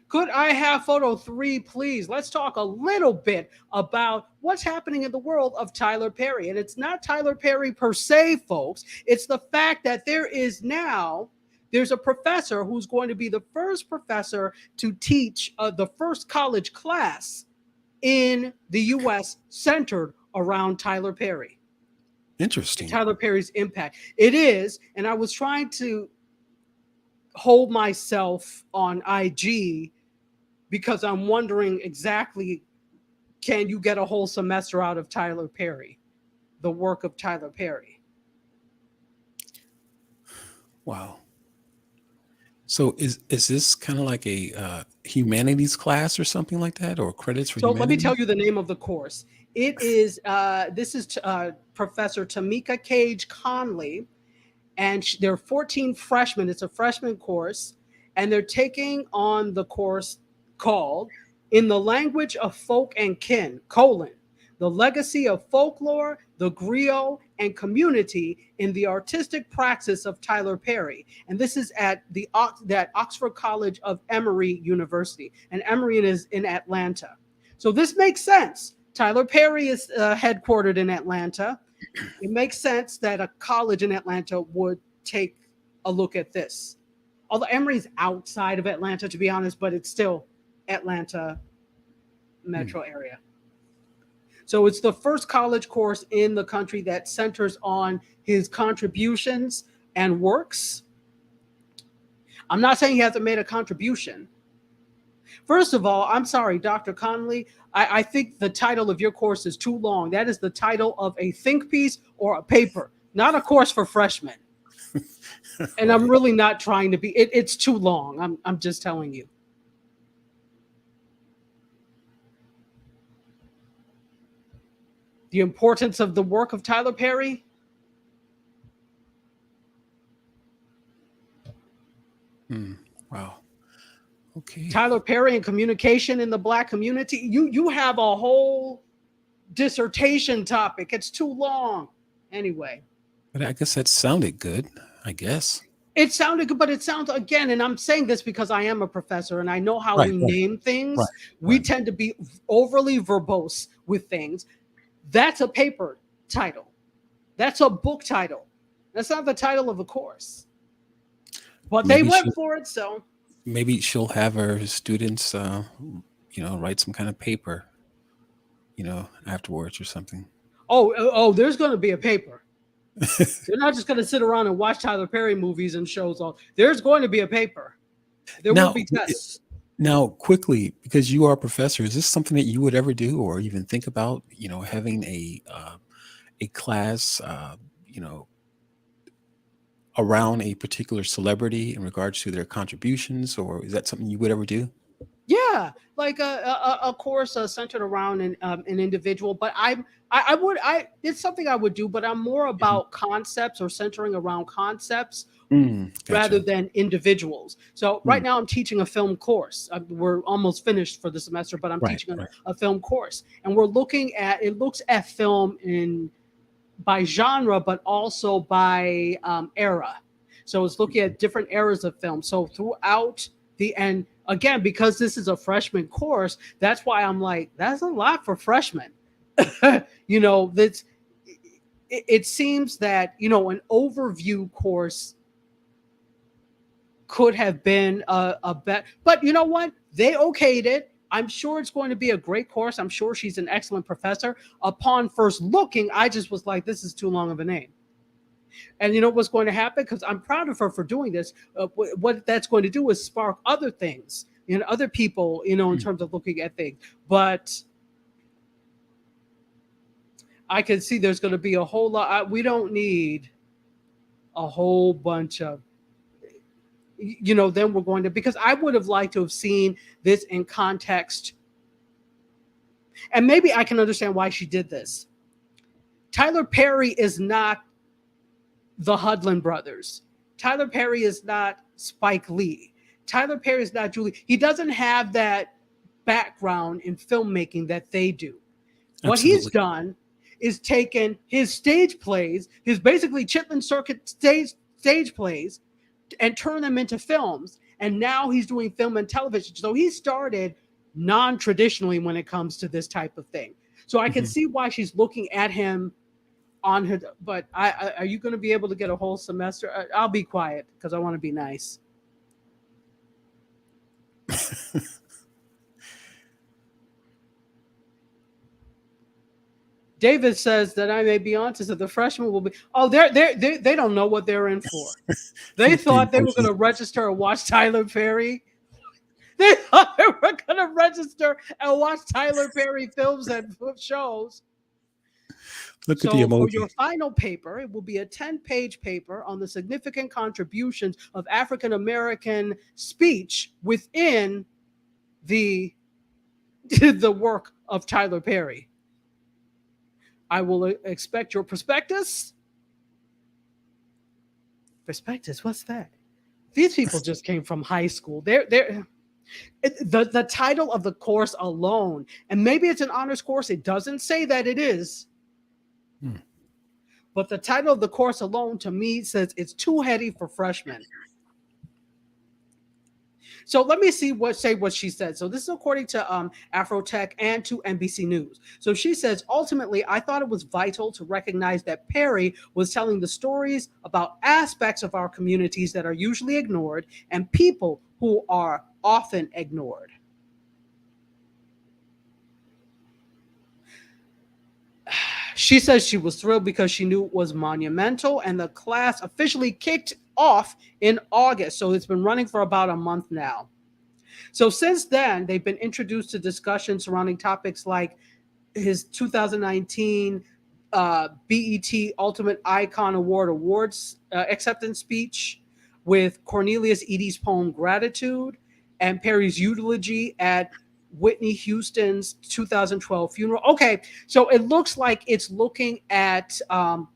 Could I have photo 3, please? Let's talk a little bit about what's happening in the world of Tyler Perry. And it's not Tyler Perry per se, folks. It's the fact that there's a professor who's going to be the first professor to teach the first college class in the U.S. centered around Tyler Perry. Interesting. Tyler Perry's impact. It is, and I was trying to hold myself on IG because I'm wondering exactly, can you get a whole semester out of Tyler Perry, the work of Tyler Perry? Wow. So is this kind of like a humanities class or something like that, or credits for humanities? So let me tell you the name of the course. It is, this is Professor Tamika Cage Conley, and there are 14 freshmen. It's a freshman course, and they're taking on the course called In the Language of Folk and Kin, the legacy of folklore, the griot, and community in the artistic praxis of Tyler Perry. And this is at that Oxford College of Emory University. And Emory is in Atlanta. So this makes sense. Tyler Perry is headquartered in Atlanta. It makes sense that a college in Atlanta would take a look at this. Although Emory's outside of Atlanta, to be honest, but it's still Atlanta metro area. So it's the first college course in the country that centers on his contributions and works. I'm not saying he hasn't made a contribution. First of all, I'm sorry, Dr. Conley, I think the title of your course is too long. That is the title of a think piece or a paper, not a course for freshmen. And I'm really not trying to be, it's too long. I'm just telling you. The importance of the work of Tyler Perry. Wow. Okay. Tyler Perry and communication in the Black community. You have a whole dissertation topic. It's too long. Anyway. But I guess that sounded good, I guess. It sounded good, but it sounds, again, and I'm saying this because I am a professor and I know how we name things. We tend to be overly verbose with things. That's a paper title. That's a book title. That's not the title of a course. But maybe they went for it, so. Maybe she'll have her students, write some kind of paper, afterwards or something. Oh, there's going to be a paper. They're not just going to sit around and watch Tyler Perry movies and shows. There's going to be a paper. There will be tests. Now, quickly, because you are a professor, is this something that you would ever do or even think about, having a class, around a particular celebrity in regards to their contributions, or is that something you would ever do? Yeah, like a course centered around an individual. But I it's something I would do, but I'm more Mhm. about concepts or centering around concepts rather Gotcha. than individuals. So right Mm, now I'm teaching a film course. We're almost finished for the semester, but I'm right, teaching right. a film course, and we're looking at it looks at film in by genre, but also by era. So it's looking at different eras of film. So throughout the end, again, because this is a freshman course, that's why I'm like, that's a lot for freshmen. That's it seems that an overview course could have been a bet. But you know what? They okayed it. I'm sure it's going to be a great course. I'm sure she's an excellent professor. Upon first looking, I just was like, this is too long of a name. And you know what's going to happen? Because I'm proud of her for doing this. What that's going to do is spark other things, other people, in Mm. terms of looking at things. But I can see there's going to be a whole lot. We don't need a whole bunch of then we're going to, because I would have liked to have seen this in context, and maybe I can understand why she did this. Tyler Perry is not the Hudlin brothers. Tyler Perry is not Spike Lee. Tyler Perry is not Julie. He doesn't have that background in filmmaking that they do. What he's Absolutely. done is taken his stage plays, his basically Chitlin Circuit stage plays, and turn them into films. And now he's doing film and television. So he started non-traditionally when it comes to this type of thing. So I can Mhm. see why she's looking at him on her. But are you going to be able to get a whole semester? I'll be quiet because I want to be nice. David says that I may be onto so the freshmen will be. Oh, they don't know what they're in for. They The thought they were going emotions. to register and watch Tyler Perry. They thought they were going to register and watch Tyler Perry films and shows. Look at the So for emoji. your final paper, it will be a 10-page paper on the significant contributions of African American speech within the the work of Tyler Perry. I will expect your prospectus. Prospectus, what's that? These people just came from high school. They're the title of the course alone, and maybe it's an honors course. It doesn't say that it is, Hmm. but the title of the course alone to me says it's too heady for freshmen. So let me say what she said. So this is according to Afrotech and to NBC News. So she says, ultimately, I thought it was vital to recognize that Perry was telling the stories about aspects of our communities that are usually ignored and people who are often ignored. She says she was thrilled because she knew it was monumental, and the class officially kicked off in August. So it's been running for about a month now. So since then, they've been introduced to discussions surrounding topics like his 2019 BET Ultimate Icon Awards acceptance speech, with Cornelius Eady's poem Gratitude, and Perry's eulogy at Whitney Houston's 2012 funeral. Okay, so it looks like it's looking at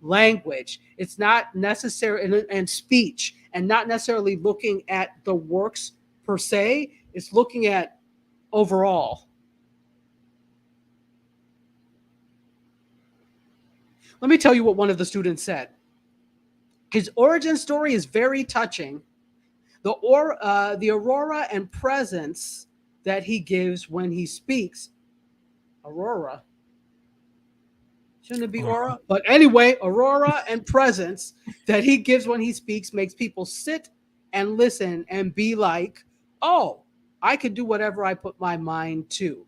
language. It's not necessary, and speech, and not necessarily looking at the works per se. It's looking at overall. Let me tell you what one of the students said. His origin story is very touching. The aurora and presence that he gives when he speaks. Aurora. Shouldn't it be Or aura? But anyway, aurora and presence that he gives when he speaks makes people sit and listen and be like, oh, I can do whatever I put my mind to.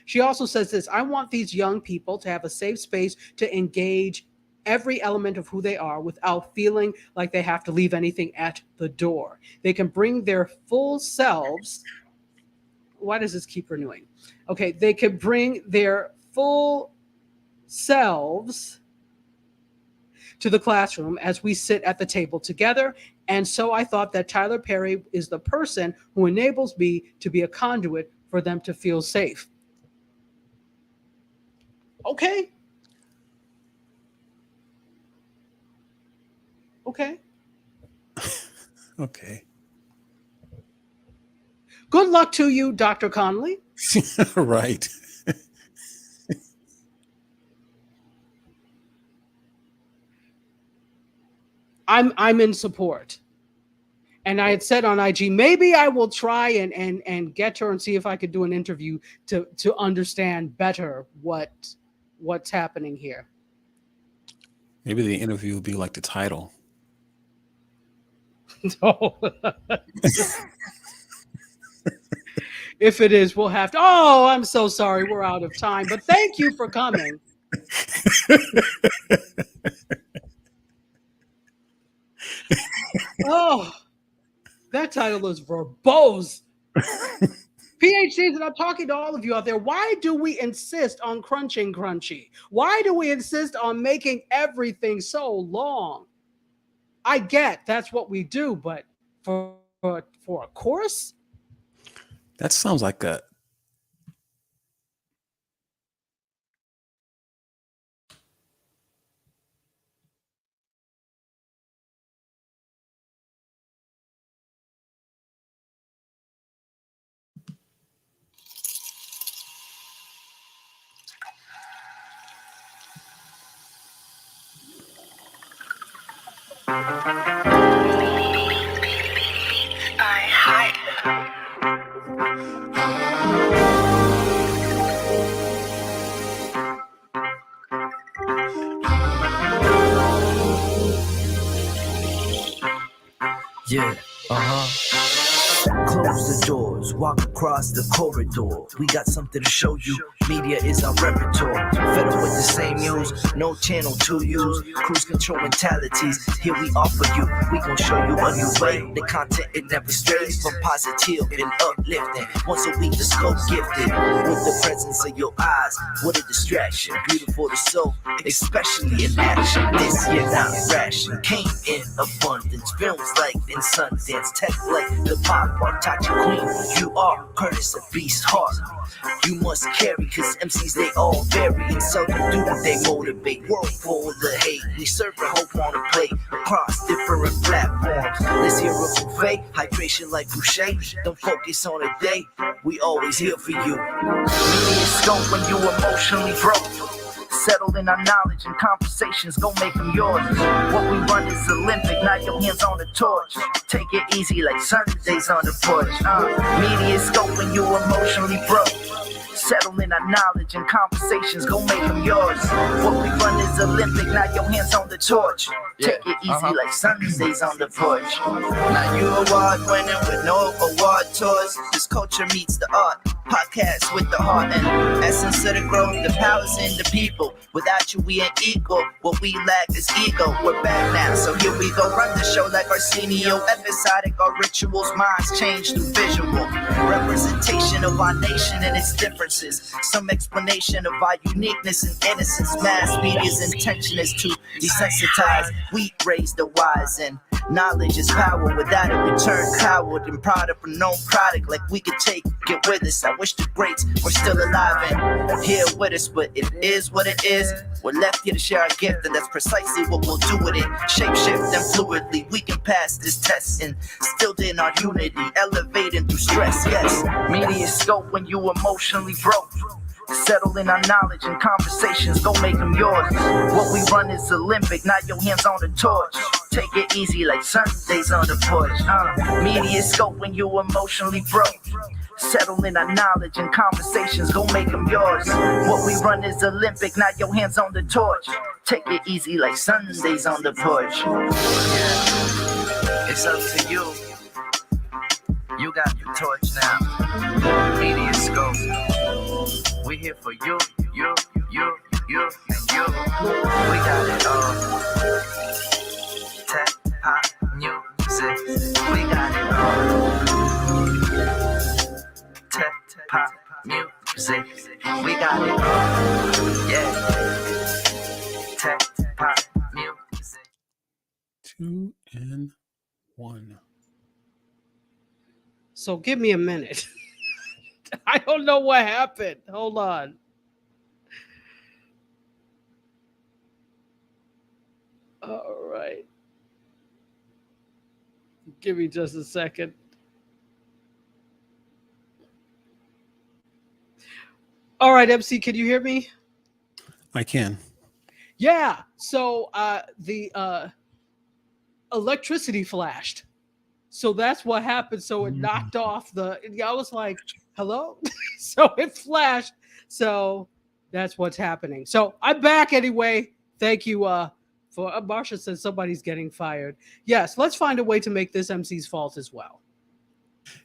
She also says this: I want these young people to have a safe space to engage every element of who they are without feeling like they have to leave anything at the door. They can bring their full selves. Why does this keep renewing? Okay, they can bring their full selves to the classroom as we sit at the table together. And so I thought that Tyler Perry is the person who enables me to be a conduit for them to feel safe. Okay. Okay. Okay. Good luck to you, Dr. Conley. Right. I'm in support. And I had said on IG, maybe I will try and get her and see if I could do an interview to understand better what's happening here. Maybe the interview will be like the title. No. If it is, we'll have to. Oh, I'm so sorry. We're out of time. But thank you for coming. Oh, that title is verbose. PhDs, and I'm talking to all of you out there. Why do we insist on crunching crunchy? Why do we insist on making everything so long? I get that's what we do, but for a course? That sounds like a Yeah, Close the doors, walk across the corridor. We got something to show you. Media is our repertoire. Fed up with the same news, no channel to use. Cruise control mentalities, here we offer you. We gon' show you a new way. The content, it never strays from positive and uplifting. Once a week, the scope gifted. With the presence of your eyes, what a distraction. Beautiful to soul, especially in action. This year, not ration. Came in abundance. Films like in Sundance. Tech like the pop art. Tachi Queen, you are Curtis, a beast heart. You must carry, cause MCs they all vary. And so do they motivate. World full of hate. We serve a hope on a plate across different platforms. This here a buffet, hydration like Boucher. Don't focus on a day, we always here for you. MediaScope when you emotionally broke. Settled in our knowledge and conversations, gon' make them yours. What we run is Olympic, now your hands on the torch. Take it easy like Sundays on the porch. MediaScope when you emotionally broke. Settle in our knowledge and conversations, gon' make them yours. What we run is Olympic, now your hands on the torch. Take it easy like Sundays on the porch. Now you award winning with no award tours. This culture meets the art. Podcast with the heart and essence of the growth. The power's in the people. Without you, we ain't equal. What we lack is ego. We're back now, so here we go. Run the show like Arsenio. Episodic, our rituals, minds change through visual representation of our nation and its differences. Some explanation of our uniqueness and innocence. Mass media's intention is to desensitize. We raise the wise and knowledge is power. Without it, we turn coward and proud of a known product. Like we could take it with us. I wish the greats were still alive and here with us, but it is what it is. We're left here to share our gift, and that's precisely what we'll do with it. Shape shift and fluidly, we can pass this test and still in our unity, elevating through stress. Yes, MediaScope when you emotionally broke. Settle in our knowledge and conversations, gon' make them yours. What we run is Olympic, now your hands on the torch. Take it easy like Sundays on the porch. MediaScope when you emotionally broke. Settle in our knowledge and conversations, gon' make them yours. What we run is Olympic, now your hands on the torch. Take it easy like Sundays on the porch. Yeah, it's up to you. You got the torch now. MediaScope. We here for you, and you. We got it all. Tech, pop, music. We got it all. Tech, pop, music. We got it all. Yeah. Tech, pop, music. 2 and 1. So give me a minute. I don't know what happened. Hold on. All right. Give me just a second. All right, MC, can you hear me? I can. Yeah. So the electricity flashed. So that's what happened. So it knocked off the. I was like, "Hello," so it flashed. So that's what's happening. So I'm back anyway. Thank you. For Marsha says somebody's getting fired. Yes, let's find a way to make this MC's fault as well.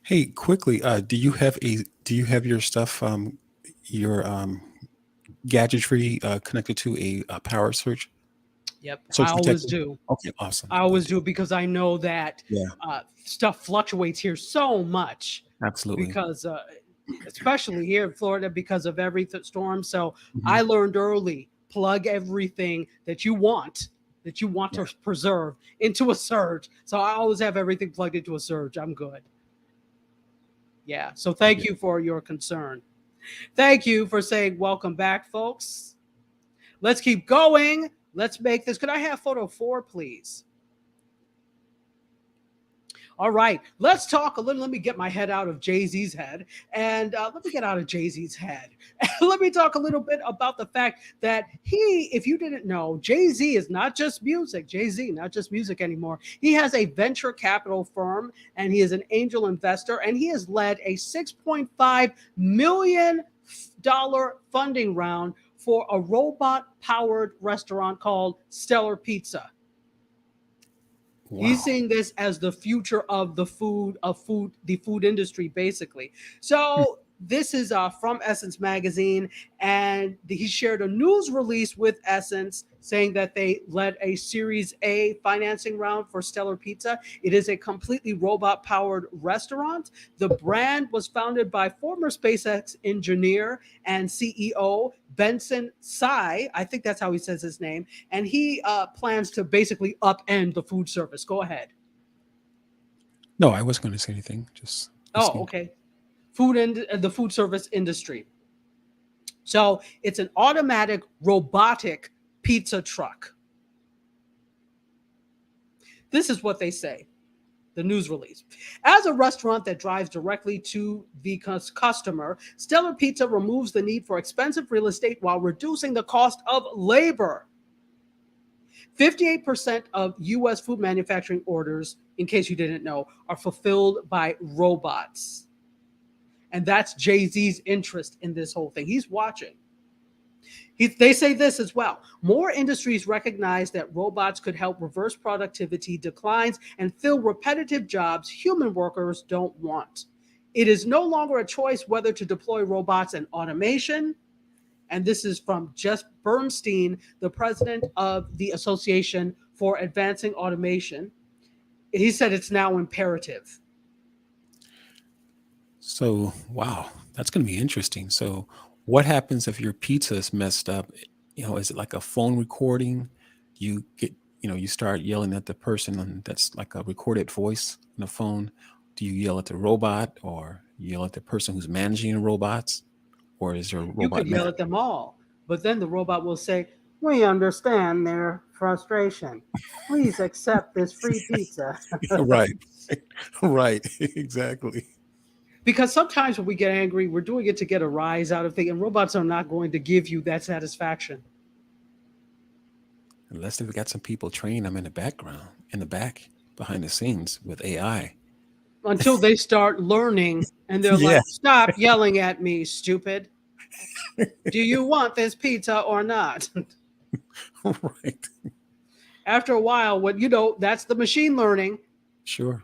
Hey, quickly, do you have your stuff your gadgetry connected to a power Yep, I surge always protector? do. Okay, awesome. I always Okay. do because I know that Yeah, stuff fluctuates here so much absolutely. because especially here in Florida because of every storm. So Mhm. I learned early, plug everything that you want Yeah. to preserve into a surge. So I always have everything plugged into a surge. I'm good. Yeah. So thank Yeah. you for your concern. Thank you for saying welcome back, folks. Let's keep going. Let's make this. Could I have photo 4, please? All right, let's talk a little. Let me get my head out of Jay-Z's head, and let me get out of Jay-Z's head. Let me talk a little bit about the fact that if you didn't know, Jay-Z is not just music. Jay-Z, not just music anymore. He has a venture capital firm, and he is an angel investor, and he has led a $6.5 million funding round for a robot-powered restaurant called Stellar Pizza. He's Wow. seeing this as the future of the food industry, basically. So this is from Essence Magazine, and he shared a news release with Essence saying that they led a Series A financing round for Stellar Pizza. It is a completely robot-powered restaurant. The brand was founded by former SpaceX engineer and CEO Benson Tsai. I think that's how he says his name, and he plans to basically upend the food service. Go ahead. No, I wasn't going to say anything. Just Oh, listening. okay. The food service industry. So it's an automatic robotic pizza truck. This is what they say. The news release. As a restaurant that drives directly to the customer, Stellar Pizza removes the need for expensive real estate while reducing the cost of labor. 58% of US food manufacturing orders, in case you didn't know, are fulfilled by robots. And that's Jay-Z's interest in this whole thing. He's watching. They say this as well. More industries recognize that robots could help reverse productivity declines and fill repetitive jobs human workers don't want. It is no longer a choice whether to deploy robots and automation. And this is from Jeff Bernstein, the president of the Association for Advancing Automation. He said it's now imperative. So, wow, that's going to be interesting. So, what happens if your pizza is messed up? Is it like a phone recording? You get, you start yelling at the person, and that's like a recorded voice on the phone. Do you yell at the robot, or yell at the person who's managing the robots, or is there a You robot could yell man? at them all, but then the robot will say, "We understand their frustration. Please accept this free pizza." Right, right, exactly. Because sometimes when we get angry, we're doing it to get a rise out of things, and robots are not going to give you that satisfaction Unless they've got some people training them in the background, in the back, behind the scenes with AI. until they start learning and they're Yeah, like, "Stop yelling at me, stupid. Do you want this pizza or not?" right. After a while, that's the machine learning. Sure.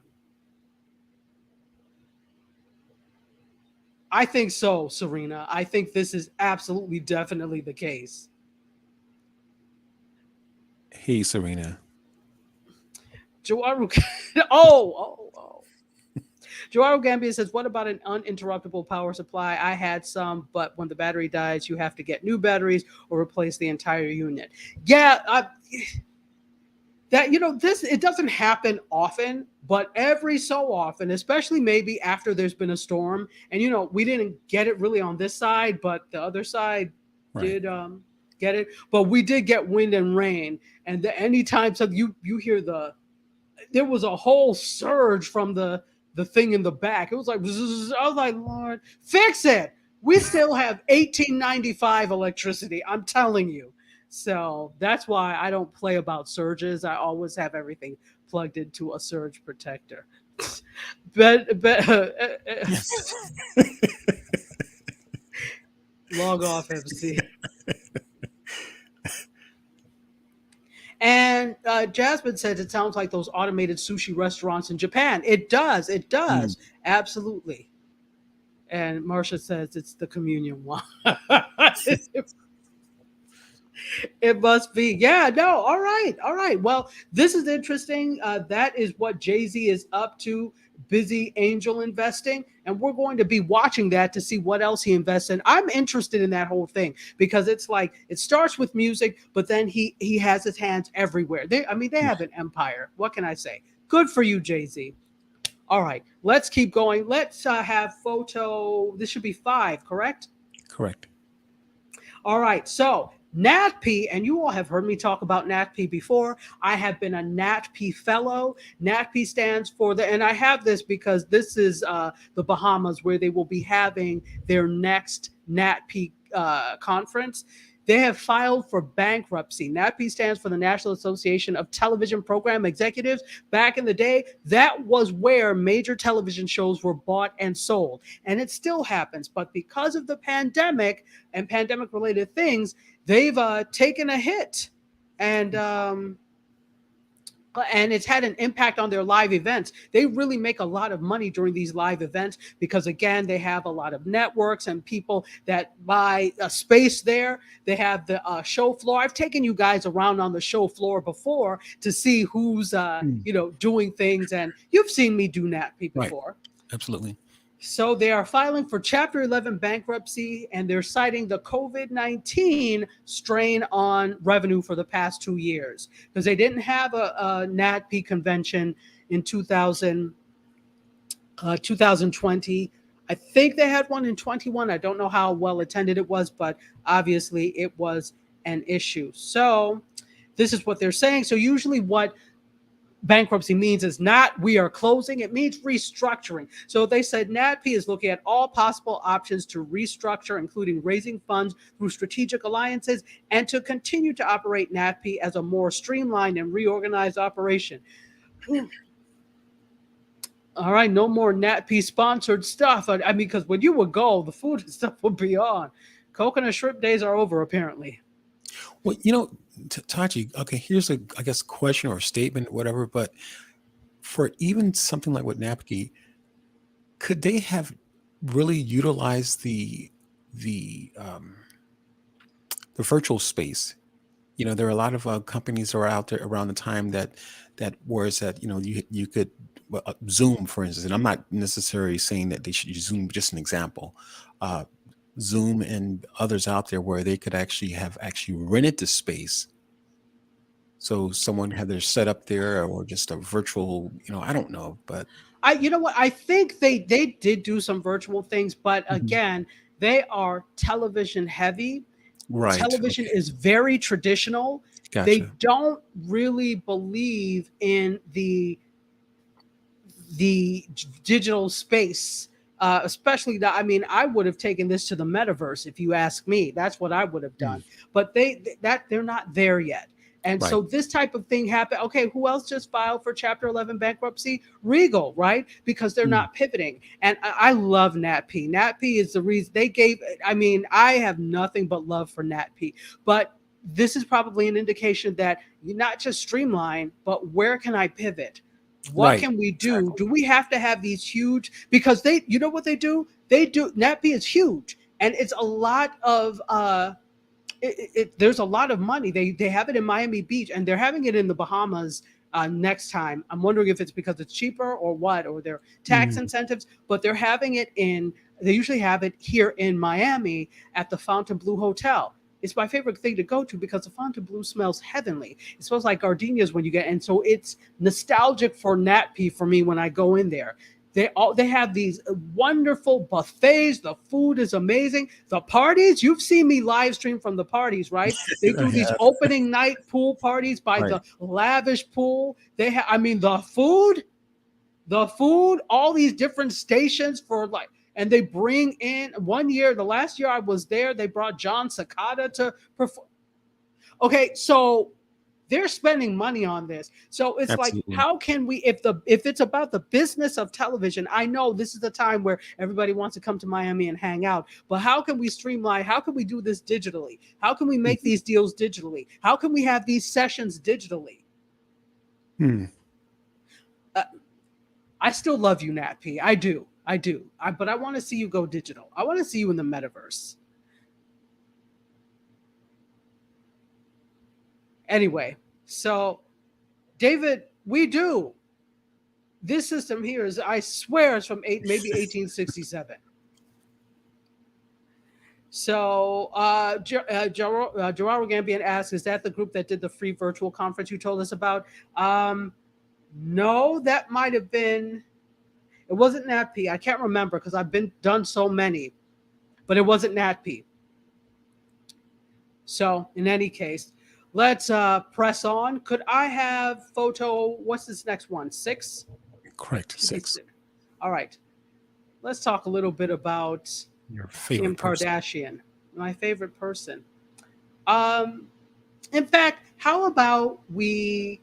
I think so, Serena. I think this is absolutely definitely the case. Hey, Serena. Joaru, oh. Joaru Gambia says, "What about an uninterruptible power supply? I had some, but when the battery dies, you have to get new batteries or replace the entire unit." Yeah, that this, it doesn't happen often, but every so often, especially maybe after there's been a storm, and we didn't get it really on this side, but the other side Right. did get it. But we did get wind and rain, and anytime so you hear there was a whole surge from the thing in the back. It was like bzzz. I was like, Lord, fix it. We still have 1895 electricity. I'm telling you. So that's why I don't play about surges. I always have everything plugged into a surge protector. but log off, MC. And Jasmine says it sounds like those automated sushi restaurants in Japan. It does. It Mm. does. Absolutely. And Marcia says it's the communion one. It must be. Yeah, no. All right. All right. Well, this is interesting. That is what Jay-Z is up to, busy angel investing. And we're going to be watching that to see what else he invests in. I'm interested in that whole thing because it's like it starts with music, but then he has his hands everywhere. They have an empire. What can I say? Good for you, Jay-Z. All right. Let's keep going. Let's have photo. This should be 5, correct? Correct. All right, so NatP, and you all have heard me talk about NatP before. I have been a NatP fellow. NatP stands for and I have this because this is the Bahamas where they will be having their next NatP conference. They have filed for bankruptcy. NatP stands for the National Association of Television Program Executives. Back in the day, that was where major television shows were bought and sold. And it still happens. But because of the pandemic and pandemic related things, they've taken a hit. And it's had an impact on their live events. They really make a lot of money during these live events because, again, they have a lot of networks and people that buy a space there. They have the show floor. I've taken you guys around on the show floor before to see who's doing things, and you've seen me do NatP Right. before. Absolutely. So they are filing for Chapter 11 bankruptcy, and they're citing the COVID-19 strain on revenue for the past 2 years because they didn't have a NatP convention in 2020. I think they had one in 21. I don't know how well attended it was, but obviously it was an issue. So this is what they're saying. So usually what bankruptcy means is not we are closing, it means restructuring. So they said NatP is looking at all possible options to restructure, including raising funds through strategic alliances and to continue to operate NatP as a more streamlined and reorganized operation. All right, no more NatP sponsored stuff. I mean, because when you would go, the food and stuff would be on. Coconut shrimp days are over, apparently. Well, Tachi, okay, here's a, I guess, question or statement, whatever, but for even something like with Napki, could they have really utilized the virtual space? There are a lot of companies that are out there around the time that whereas that you could Zoom, for instance, and I'm not necessarily saying that they should use Zoom, just an example. Zoom and others out there where they could actually rented the space. So someone had their setup there or just a virtual, I don't know, but I think they did do some virtual things, but Mhm. again, they are television heavy. Right. Television Okay. is very traditional. They Gotcha. don't really believe in the digital space, especially that. I mean, I would have taken this to the metaverse if you ask me. That's what I would have done. Mm. But they're not there yet. And Right. so this type of thing happened. Okay, who else just filed for Chapter 11 bankruptcy? Regal, right? Because they're Mm. not pivoting. And I love NatP. NatP is the reason they gave. I mean, I have nothing but love for NatP. But this is probably an indication that you not just streamline, but where can I pivot? What Right. can we do? Exactly. Do we have to have these huge? Because you know what they do? NatP is huge, and it's a lot of there's a lot of money. They have it in Miami Beach, and they're having it in the Bahamas next time. I'm wondering if it's because it's cheaper or what, or their tax Mm. incentives. But they're having it in. They usually have it here in Miami at the Fountain Blue Hotel. It's my favorite thing to go to because the Fontainebleau smells heavenly. It smells like gardenias when you get, and so it's nostalgic for NatP for me when I go in there. They have these wonderful buffets. The food is amazing. The parties, you've seen me live stream from the parties, right? They do these opening night pool parties by Right. the lavish pool. They have, I mean, the food, all these different stations for like, and they bring in one year, the last year I was there, they brought John Cicada to perform. Okay, so they're spending money on this. So it's Absolutely. like, how can we, if it's about the business of television, I know this is the time where everybody wants to come to Miami and hang out, but how can we streamline? How can we do this digitally? How can we make these deals digitally? How can we have these sessions digitally? Hmm. I still love you, NatP. I do. But I want to see you go digital. I want to see you in the metaverse. Anyway, so David, we do. This system here is, I swear, it's from maybe 1867. So Gerardo Gambian asks, is that the group that did the free virtual conference you told us about? No, that might have been, it wasn't NatP. I can't remember because I've done so many, but it wasn't NatP. So in any case, let's press on. Could I have photo? What's this next one? 6? Correct. 6. All right. Let's talk a little bit about Your Kim favorite person. Kardashian, my favorite person. In fact, how about we,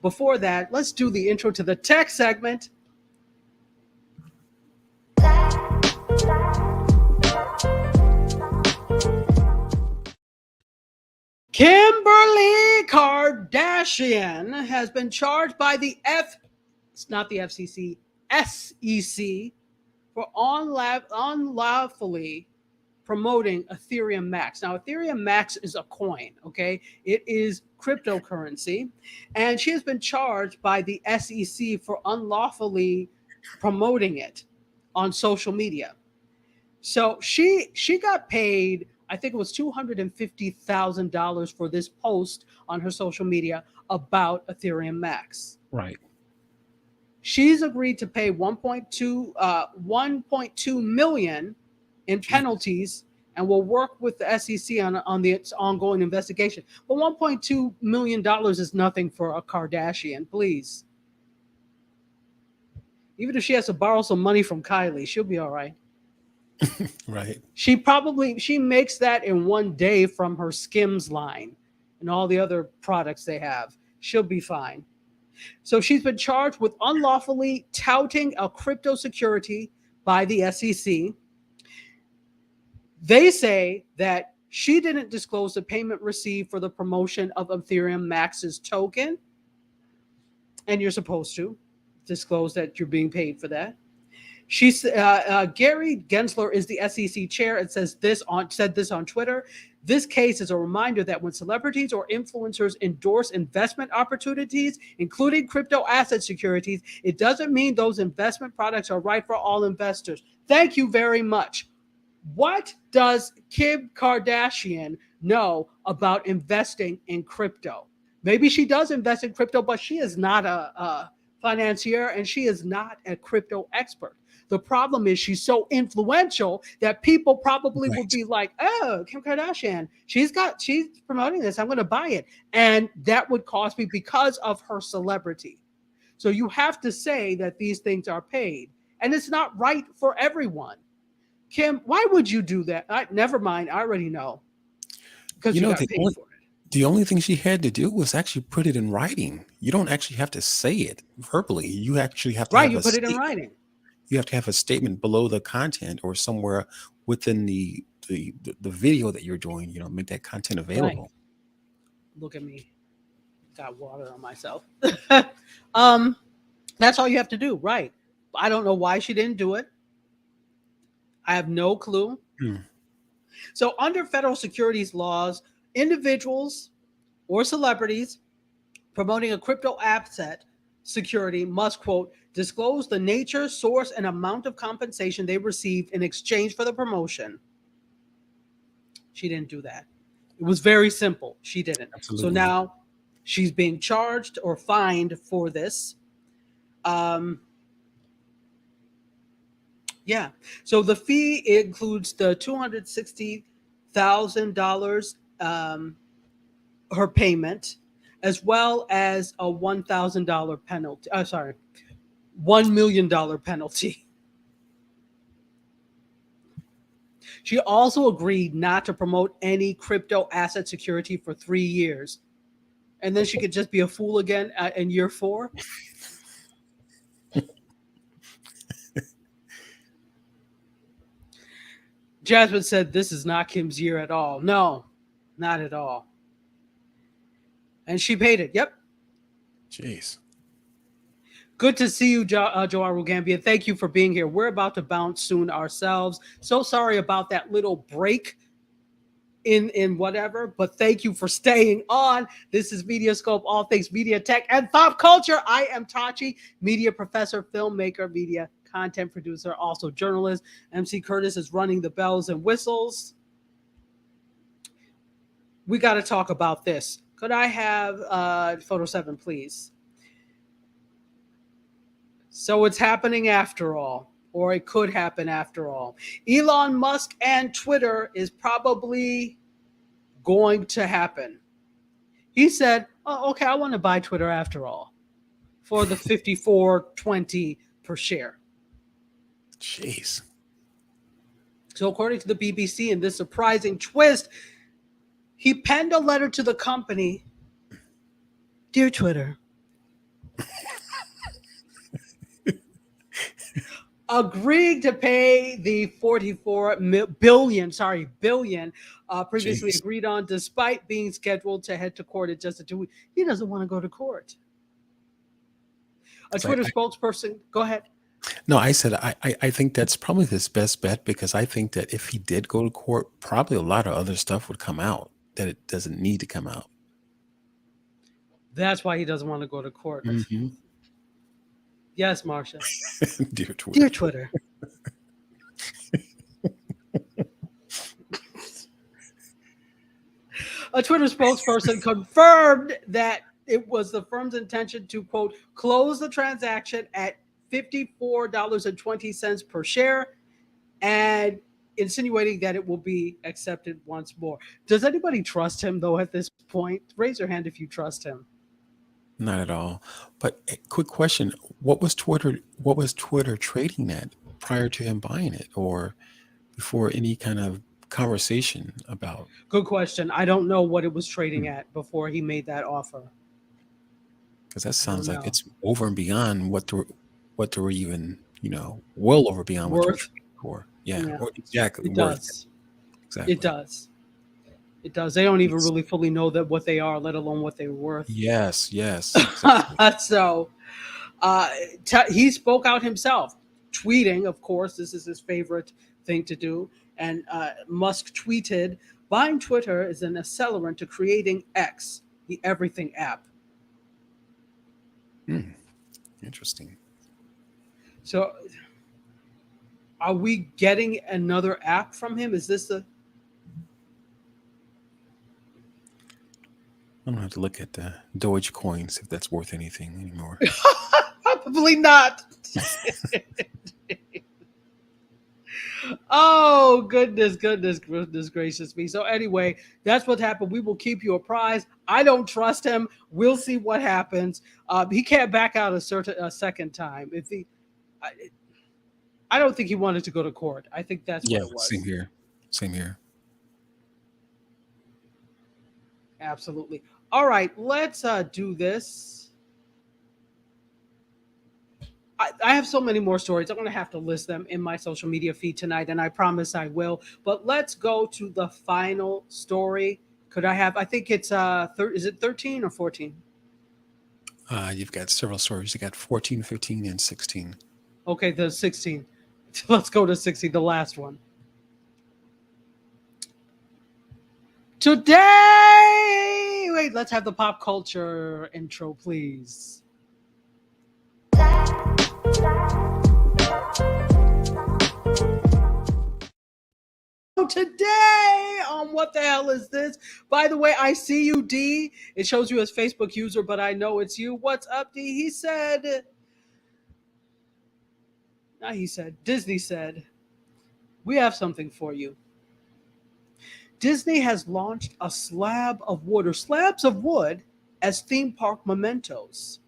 before that, let's do the intro to the tech segment. Kimberly Kardashian has been charged by it's not the FCC, SEC, for unlawfully promoting Ethereum Max. Now, Ethereum Max is a coin, okay? It is cryptocurrency, and she has been charged by the SEC for unlawfully promoting it on social media. So she got paid, I think it was $250,000 for this post on her social media about Ethereum Max. Right. She's agreed to pay 1.2 million in penalties and will work with the SEC on its ongoing investigation. But $1.2 million is nothing for a Kardashian, please. Even if she has to borrow some money from Kylie, she'll be all right. Right. She makes that in one day from her Skims line and all the other products they have. She'll be fine. So she's been charged with unlawfully touting a crypto security by the SEC. They say that she didn't disclose the payment received for the promotion of Ethereum Max's token. And you're supposed to disclose that you're being paid for that. Gary Gensler is the SEC chair and said this on Twitter. This case is a reminder that when celebrities or influencers endorse investment opportunities, including crypto asset securities, it doesn't mean those investment products are right for all investors. Thank you very much. What does Kim Kardashian know about investing in crypto? Maybe she does invest in crypto, but she is not a financier and she is not a crypto expert. The problem is she's so influential that people probably would be like, oh, Kim Kardashian, she's promoting this. I'm going to buy it. And that would cost me because of her celebrity. So you have to say that these things are paid. And it's not right for everyone. Kim, why would you do that? Never mind. I already know. Because you got paid for it. The only thing she had to do was actually put it in writing. You don't actually have to say it verbally. You actually have to have you put it in writing. You have to have a statement below the content or somewhere within the video that you're doing, make that content available. Right. Look at me. Got water on myself. That's all you have to do, right? I don't know why she didn't do it. I have no clue. So under federal securities laws, individuals or celebrities promoting a crypto asset security must, quote, disclose the nature, source, and amount of compensation they received in exchange for the promotion. She didn't do that. It was very simple. She didn't. Absolutely. So now she's being charged or fined for this. Yeah. So the fee includes the $260,000 her payment, as well as a $1,000 penalty. $1 million penalty. She also agreed not to promote any crypto asset security for 3 years. And then she could just be a fool again in year 4. Jasmine said this is not Kim's year at all. No, not at all. And she paid it. Yep. Jeez. Good to see you, Joaru Gambia. Thank you for being here. We're about to bounce soon ourselves. So sorry about that little break in whatever, but thank you for staying on. This is MediaScope, all things media, tech, and pop culture. I am Tachi, media professor, filmmaker, media content producer, also journalist. MC Curtis is running the bells and whistles. We got to talk about this. Could I have photo 7, please? So it's happening after all, or it could happen after all. Elon Musk and Twitter is probably going to happen. He said, oh, okay, I want to buy Twitter after all for the $54.20 per share. Jeez. So according to the BBC, in this surprising twist, he penned a letter to the company. Dear Twitter, agreeing to pay the 44 billion previously agreed on, despite being scheduled to head to court in just 2 weeks. He doesn't want to go to court. Twitter spokesperson, go ahead. No, I said I think that's probably his best bet, because I think that if he did go to court, probably a lot of other stuff would come out that it doesn't need to come out. That's why he doesn't want to go to court. Mm-hmm. Yes, Marcia. Dear Twitter. Dear Twitter. A Twitter spokesperson confirmed that it was the firm's intention to, quote, close the transaction at $54.20 per share, and insinuating that it will be accepted once more. Does anybody trust him, though, at this point? Raise your hand if you trust him. Not at all. But a quick question: what was Twitter trading at prior to him buying it, or before any kind of conversation about? Good question. I don't know what it was trading at before he made that offer. Because that sounds like it's over and beyond what they were even, well over beyond what they were trading for. Yeah. Exactly. It does. Exactly. It does. It does. They don't even really fully know that what they are, let alone what they're worth. Yes. Exactly. So he spoke out himself, tweeting, of course, this is his favorite thing to do. And Musk tweeted, buying Twitter is an accelerant to creating X, the everything app. Interesting. So are we getting another app from him? Is this the... I'm gonna have to look at the Doge coins, if that's worth anything anymore. Probably not. Oh, goodness gracious me. So anyway, that's what happened. We will keep you apprised. I don't trust him. We'll see what happens. He can't back out a second time. If he, I don't think he wanted to go to court. I think that's what it was. Same here. Absolutely. All right, let's do this. I have so many more stories. I'm going to have to list them in my social media feed tonight, and I promise I will. But let's go to the final story. I think it's, is it 13 or 14? You've got several stories. You got 14, 15, and 16. Okay, the 16. Let's go to 16, the last one. Today, wait, let's have the pop culture intro, please. today on What the Hell Is This? By the way, I see you, D. It shows you as Facebook user, but I know it's you. What's up, D? He said, Disney said, we have something for you. Disney has launched a slab of wood or slabs of wood as theme park mementos.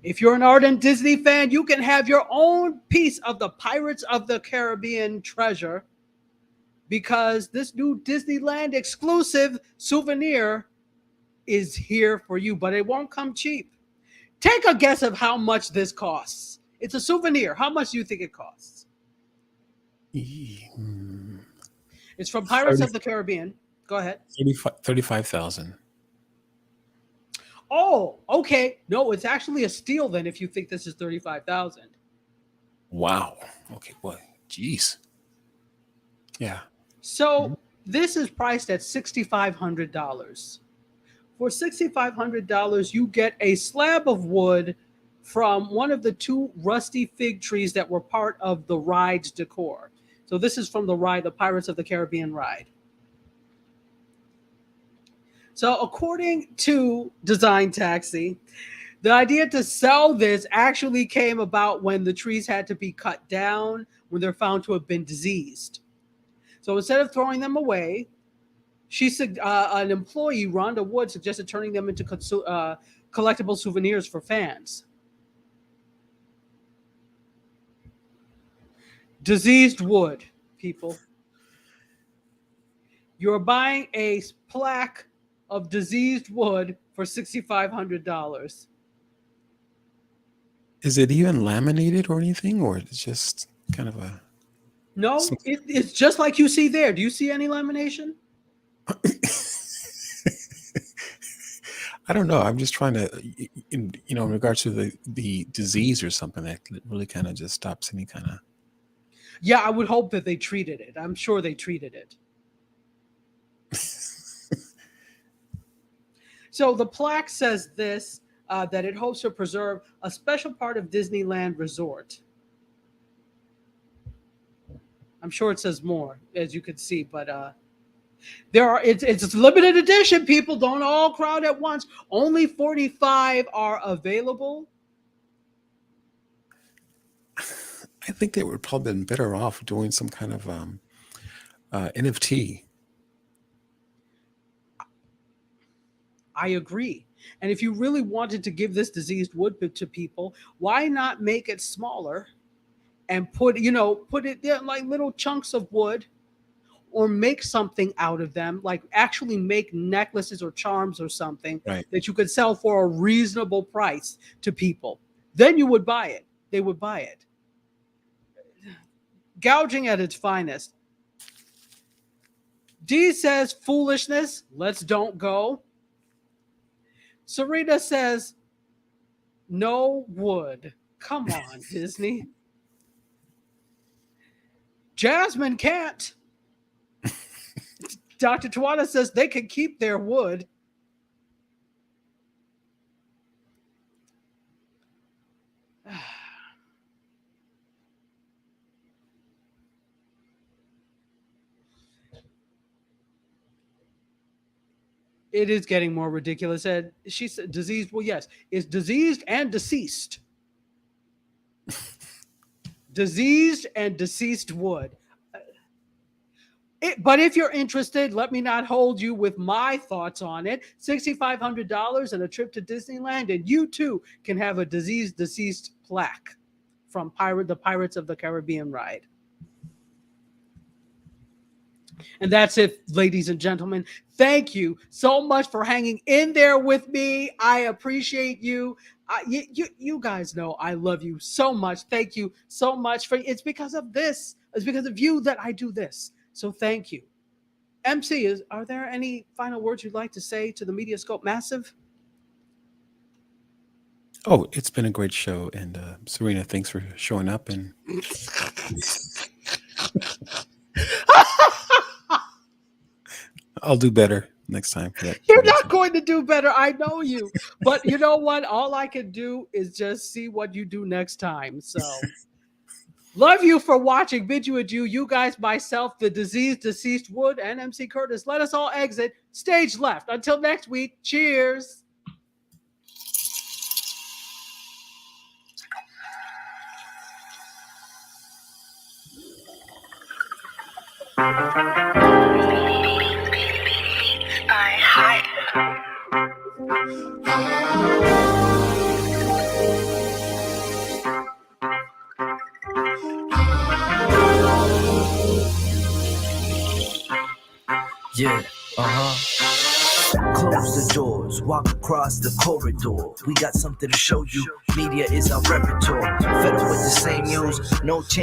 If you're an ardent Disney fan, you can have your own piece of the Pirates of the Caribbean treasure because this new Disneyland exclusive souvenir is here for you, but it won't come cheap. Take a guess of how much this costs. It's a souvenir. How much do you think it costs? It's from Pirates of the Caribbean. Go ahead. 35,000. Oh, okay. No, it's actually a steal then if you think this is 35,000. Wow. Okay, boy. Jeez. Yeah. So this is priced at $6,500. For $6,500, you get a slab of wood from one of the two rusty fig trees that were part of the ride's decor. So this is from the ride, the Pirates of the Caribbean ride. So according to Design Taxi, the idea to sell this actually came about when the trees had to be cut down when they're found to have been diseased. So instead of throwing them away, an employee, Rhonda Wood, suggested turning them into collectible souvenirs for fans. Diseased wood, people. You're buying a plaque of diseased wood for $6,500. Is it even laminated or anything, or it's just kind of a... No, it's just like you see there. Do you see any lamination? I don't know. I'm just trying to, in regards to the disease or something that really kind of just stops any kind of... Yeah, I would hope that they treated it. I'm sure they treated it. So the plaque says this, that it hopes to preserve a special part of Disneyland Resort. I'm sure it says more, as you can see, but it's limited edition, people. Don't all crowd at once. Only 45 are available. I think they would probably been better off doing some kind of NFT. I agree. And if you really wanted to give this diseased wood to people, why not make it smaller and put it there like little chunks of wood, or make something out of them, like actually make necklaces or charms or something that you could sell for a reasonable price to people. Then you would buy it. They would buy it. Gouging at its finest. D says foolishness. Let's don't go. Serena says, no wood. Come on, Disney. Jasmine can't. Dr. Tawana says they can keep their wood. It is getting more ridiculous. And she said diseased. Well, yes, it's diseased and deceased. Diseased and deceased wood. But if you're interested, let me not hold you with my thoughts on it. $6,500 and a trip to Disneyland, and you too can have a deceased plaque from the Pirates of the Caribbean ride. And that's it, ladies and gentlemen. Thank you so much for hanging in there with me. I appreciate you. You guys know I love you so much. Thank you so much it's because of this. It's because of you that I do this. So thank you. MC, are there any final words you'd like to say to the MediaScope Massive? Oh, it's been a great show. And Serena, thanks for showing up. And I'll do better next time. You're not going to do better. I know you. But you know what? All I can do is just see what you do next time. So Love you for watching. Bid you adieu. You guys, myself, the diseased, deceased Wood, and MC Curtis. Let us all exit stage left. Until next week, cheers. Yeah, Close the doors, walk across the corridor. We got something to show you. Media is our repertoire. Fed up with the same news, no change.